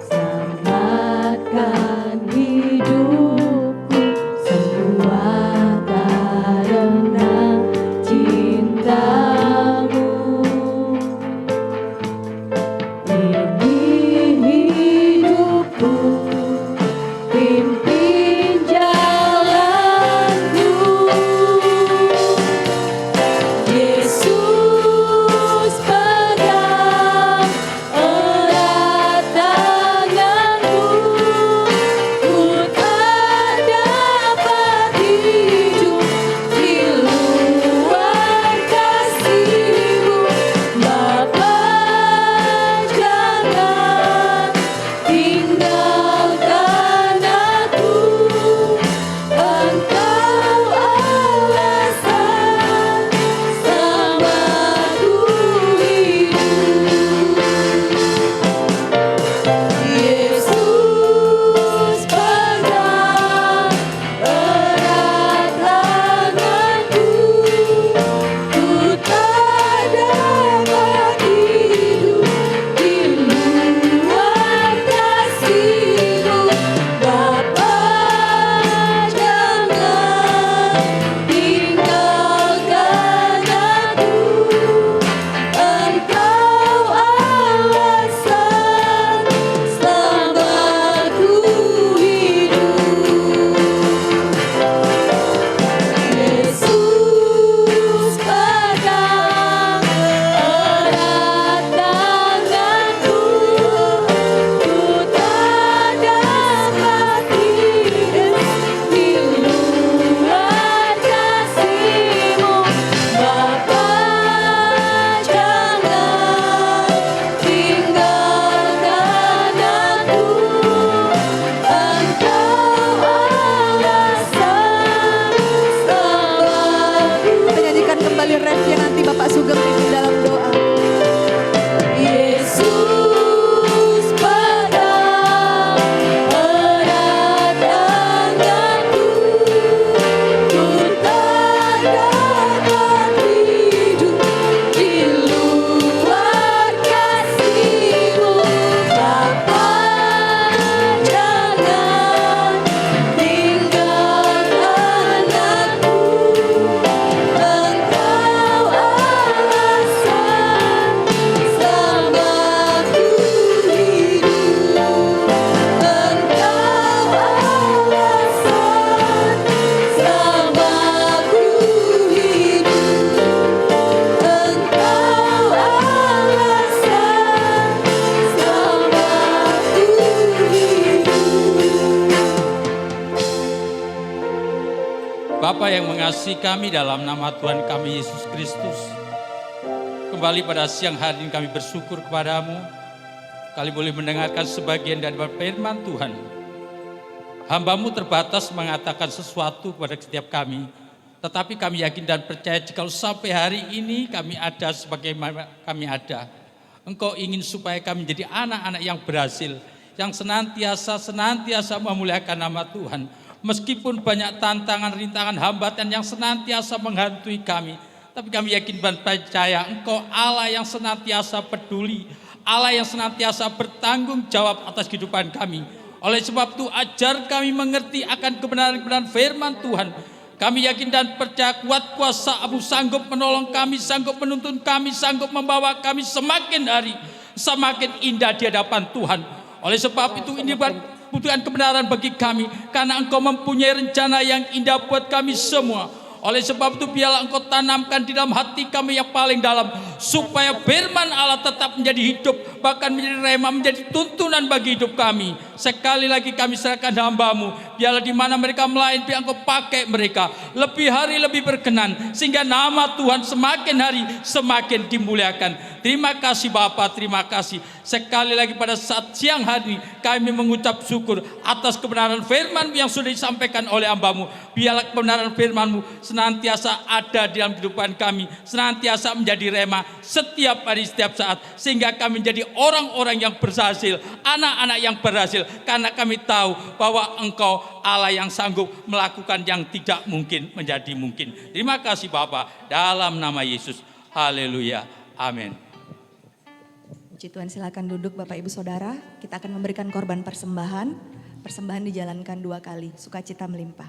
A: selamatkan hidupku, semua karena cinta-Mu. Ini hidupku, pimpin jalanku. Yesus pegang erat tanganku, ku tak dapat hidup di luar kasih-Mu. Bapa, jangan tinggalkan aku, Engkau alasan selamaku hidup. Yesus pegang erat tanganku, ku tak dapat hidup di luar kasih-Mu. Bapa, jangan tinggalkan aku, Engkau alasan selamaku hidup. Yesus pegang erat tanganku, ku tak dapat hidup di luar kasih-Mu. Bapa, jangan tinggalkan aku, Engkau alasan selamaku.
B: Menyanyikan kembali refnya, nanti Bapak Sugeng pimpin dalam doa.
A: Yesus pegang erat tanganku, ku tak dapat hidup di luar kasih-Mu. Bapa, jangan tinggalkan aku, Engkau alasan selamaku hidup. Engkau alasan selamaku hidup. Engkau alasan selamaku hidup.
G: Bapa yang mengasihi kami, dalam nama Tuhan kami Yesus Kristus, kembali pada siang hari ini kami bersyukur kepadamu, kali boleh mendengarkan sebagian dari firman Tuhan. Hamba-Mu terbatas mengatakan sesuatu kepada setiap kami, tetapi kami yakin dan percaya jika sampai hari ini kami ada sebagaimana kami ada, Engkau ingin supaya kami menjadi anak-anak yang berhasil, yang senantiasa memuliakan nama Tuhan, Meskipun banyak tantangan, rintangan, hambatan yang senantiasa menghantui kami, tapi kami yakin dan percaya Engkau Allah yang senantiasa peduli, Allah yang senantiasa bertanggung jawab atas kehidupan kami. Oleh sebab itu ajar kami mengerti akan kebenaran-kebenaran firman Tuhan. Kami yakin dan percaya kuat kuasa-Mu sanggup menolong kami, sanggup menuntun kami, sanggup membawa kami semakin hari semakin indah di hadapan Tuhan. Oleh sebab itu ini butuhkan kebenaran bagi kami, karena Engkau mempunyai rencana yang indah buat kami semua. Oleh sebab itu biarlah Engkau tanamkan di dalam hati kami yang paling dalam, supaya firman Allah tetap menjadi hidup, bahkan menjadi rema, menjadi tuntunan bagi hidup kami. Sekali lagi kami serahkan hamba-Mu, biarlah di mana mereka melayani, biar Engkau pakai mereka lebih hari lebih berkenan, sehingga nama Tuhan semakin hari semakin dimuliakan. Terima kasih Bapa, terima kasih. Sekali lagi pada saat siang hari kami mengucap syukur atas kebenaran firman yang sudah disampaikan oleh hamba-Mu. Biarlah kebenaran firman-Mu senantiasa ada di dalam kehidupan kami, senantiasa menjadi rema setiap hari, setiap saat, sehingga kami menjadi orang-orang yang berhasil, anak-anak yang berhasil, karena kami tahu bahwa Engkau Allah yang sanggup melakukan yang tidak mungkin menjadi mungkin. Terima kasih Bapa, dalam nama Yesus. Haleluya. Amin.
B: Puji Tuhan, silakan duduk Bapak Ibu Saudara. Kita akan memberikan korban persembahan. Persembahan dijalankan 2 kali, sukacita melimpah.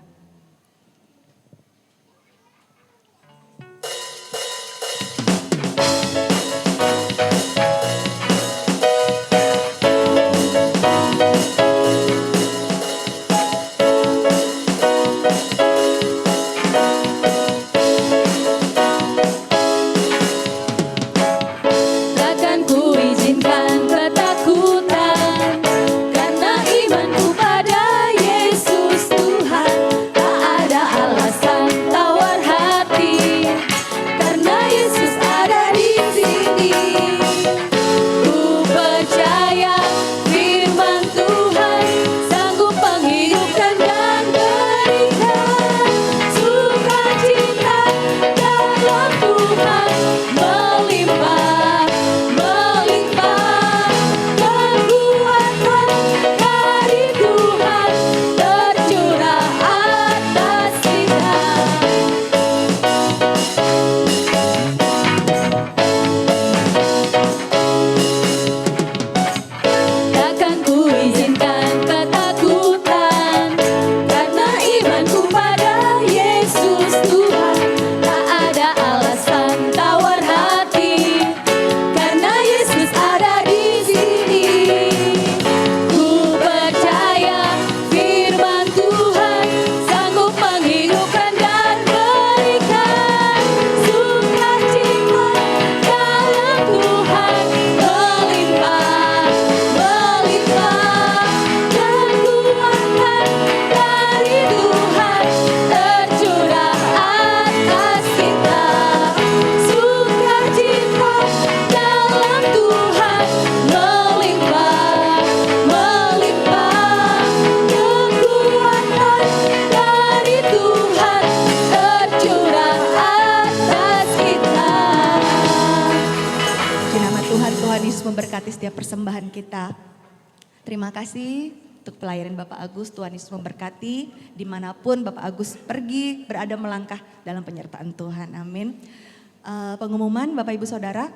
B: memberkati setiap persembahan kita. Terima kasih untuk pelayanan Bapak Agus. Tuhan Yesus memberkati dimanapun Bapak Agus pergi, berada melangkah dalam penyertaan Tuhan. Amin. Pengumuman Bapak Ibu Saudara,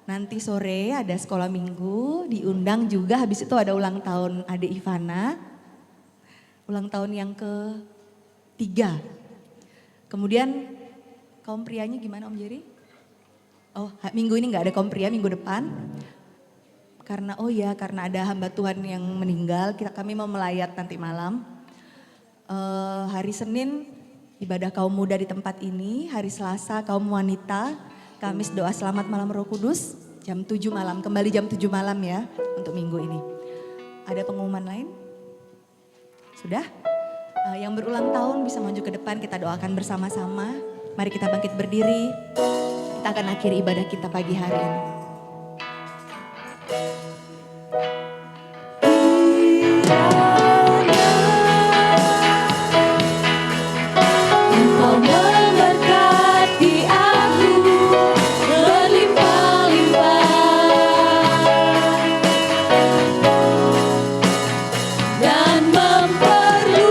B: nanti sore ada sekolah minggu, diundang juga. Habis itu ada ulang tahun adik Ivana, ulang tahun yang ke-3. Kemudian kaum prianya gimana Om Jerry? Oh, minggu ini nggak ada kaum pria, minggu depan. Karena karena ada hamba Tuhan yang meninggal, kami mau melayat nanti malam. Hari Senin ibadah kaum muda di tempat ini, hari Selasa kaum wanita, Kamis doa selamat malam Roh Kudus, jam 7 malam, kembali jam 7 malam ya untuk minggu ini. Ada pengumuman lain? Sudah? Yang berulang tahun bisa maju ke depan, kita doakan bersama-sama. Mari kita bangkit berdiri, kita akan akhiri ibadah kita pagi hari ini.
D: Dan memperluas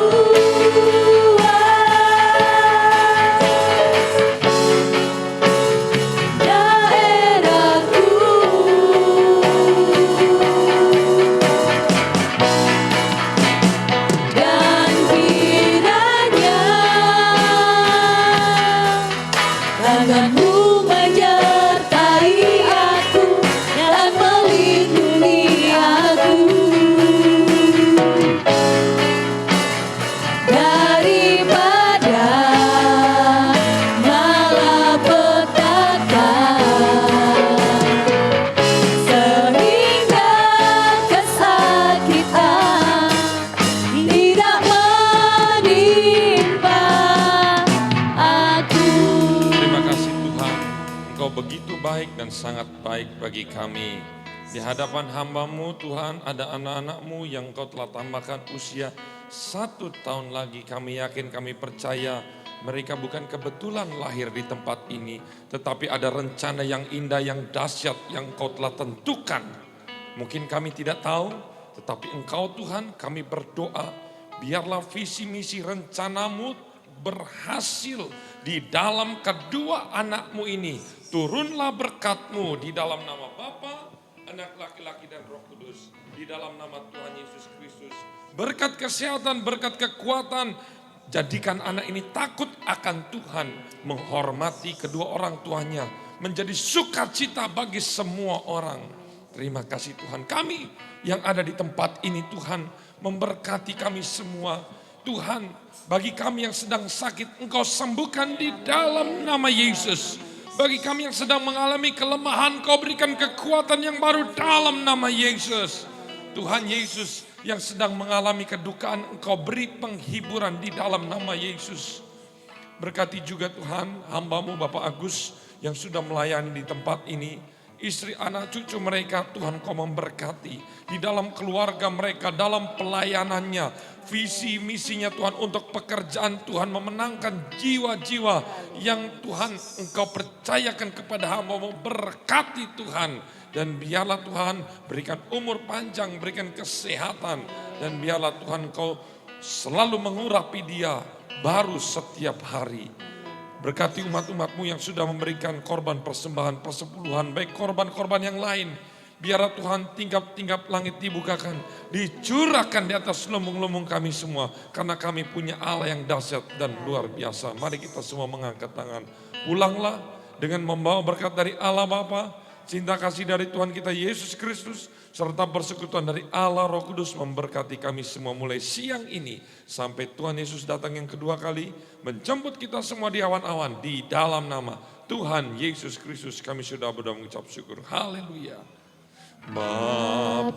E: dan sangat baik bagi kami. Di hadapan hamba-Mu Tuhan, ada anak-anak-Mu yang Kau telah tambahkan usia 1 tahun lagi. Kami yakin, kami percaya mereka bukan kebetulan lahir di tempat ini, tetapi ada rencana yang indah, yang dahsyat yang Kau telah tentukan. Mungkin kami tidak tahu, tetapi Engkau Tuhan, kami berdoa, biarlah visi misi rencana-Mu berhasil di dalam kedua anak-Mu ini. Turunlah berkat-Mu di dalam nama Bapa, Anak laki-laki dan Roh Kudus, di dalam nama Tuhan Yesus Kristus. Berkat kesehatan, berkat kekuatan, jadikan anak ini takut akan Tuhan, menghormati kedua orang tuanya, menjadi sukacita bagi semua orang. Terima kasih Tuhan, kami yang ada di tempat ini Tuhan, memberkati kami semua. Tuhan, bagi kami yang sedang sakit, Engkau sembuhkan di dalam nama Yesus. Bagi kami yang sedang mengalami kelemahan, Kau berikan kekuatan yang baru dalam nama Yesus. Tuhan Yesus, yang sedang mengalami kedukaan, Engkau beri penghiburan di dalam nama Yesus. Berkati juga Tuhan, hamba-Mu Bapak Agus yang sudah melayani di tempat ini. Istri, anak, cucu mereka, Tuhan Kau memberkati. Di dalam keluarga mereka, dalam pelayanannya, visi misinya Tuhan untuk pekerjaan Tuhan, memenangkan jiwa-jiwa yang Tuhan Engkau percayakan kepada hamba-Mu. Berkati Tuhan, dan biarlah Tuhan berikan umur panjang, berikan kesehatan, dan biarlah Tuhan Engkau selalu mengurapi dia baru setiap hari. Berkati umat-umat-Mu yang sudah memberikan korban persembahan persepuluhan, baik korban-korban yang lain. Biarlah Tuhan tingkap-tingkap langit dibukakan, dicurahkan di atas lumbung-lumbung kami semua. Karena kami punya Allah yang dahsyat dan luar biasa. Mari kita semua mengangkat tangan. Pulanglah dengan membawa berkat dari Allah Bapa, cinta kasih dari Tuhan kita Yesus Kristus, serta persekutuan dari Allah Roh Kudus memberkati kami semua mulai siang ini sampai Tuhan Yesus datang yang kedua kali menjemput kita semua di awan-awan. Di dalam nama Tuhan Yesus Kristus kami sudah berdoa mengucap syukur. Haleluya. Bapa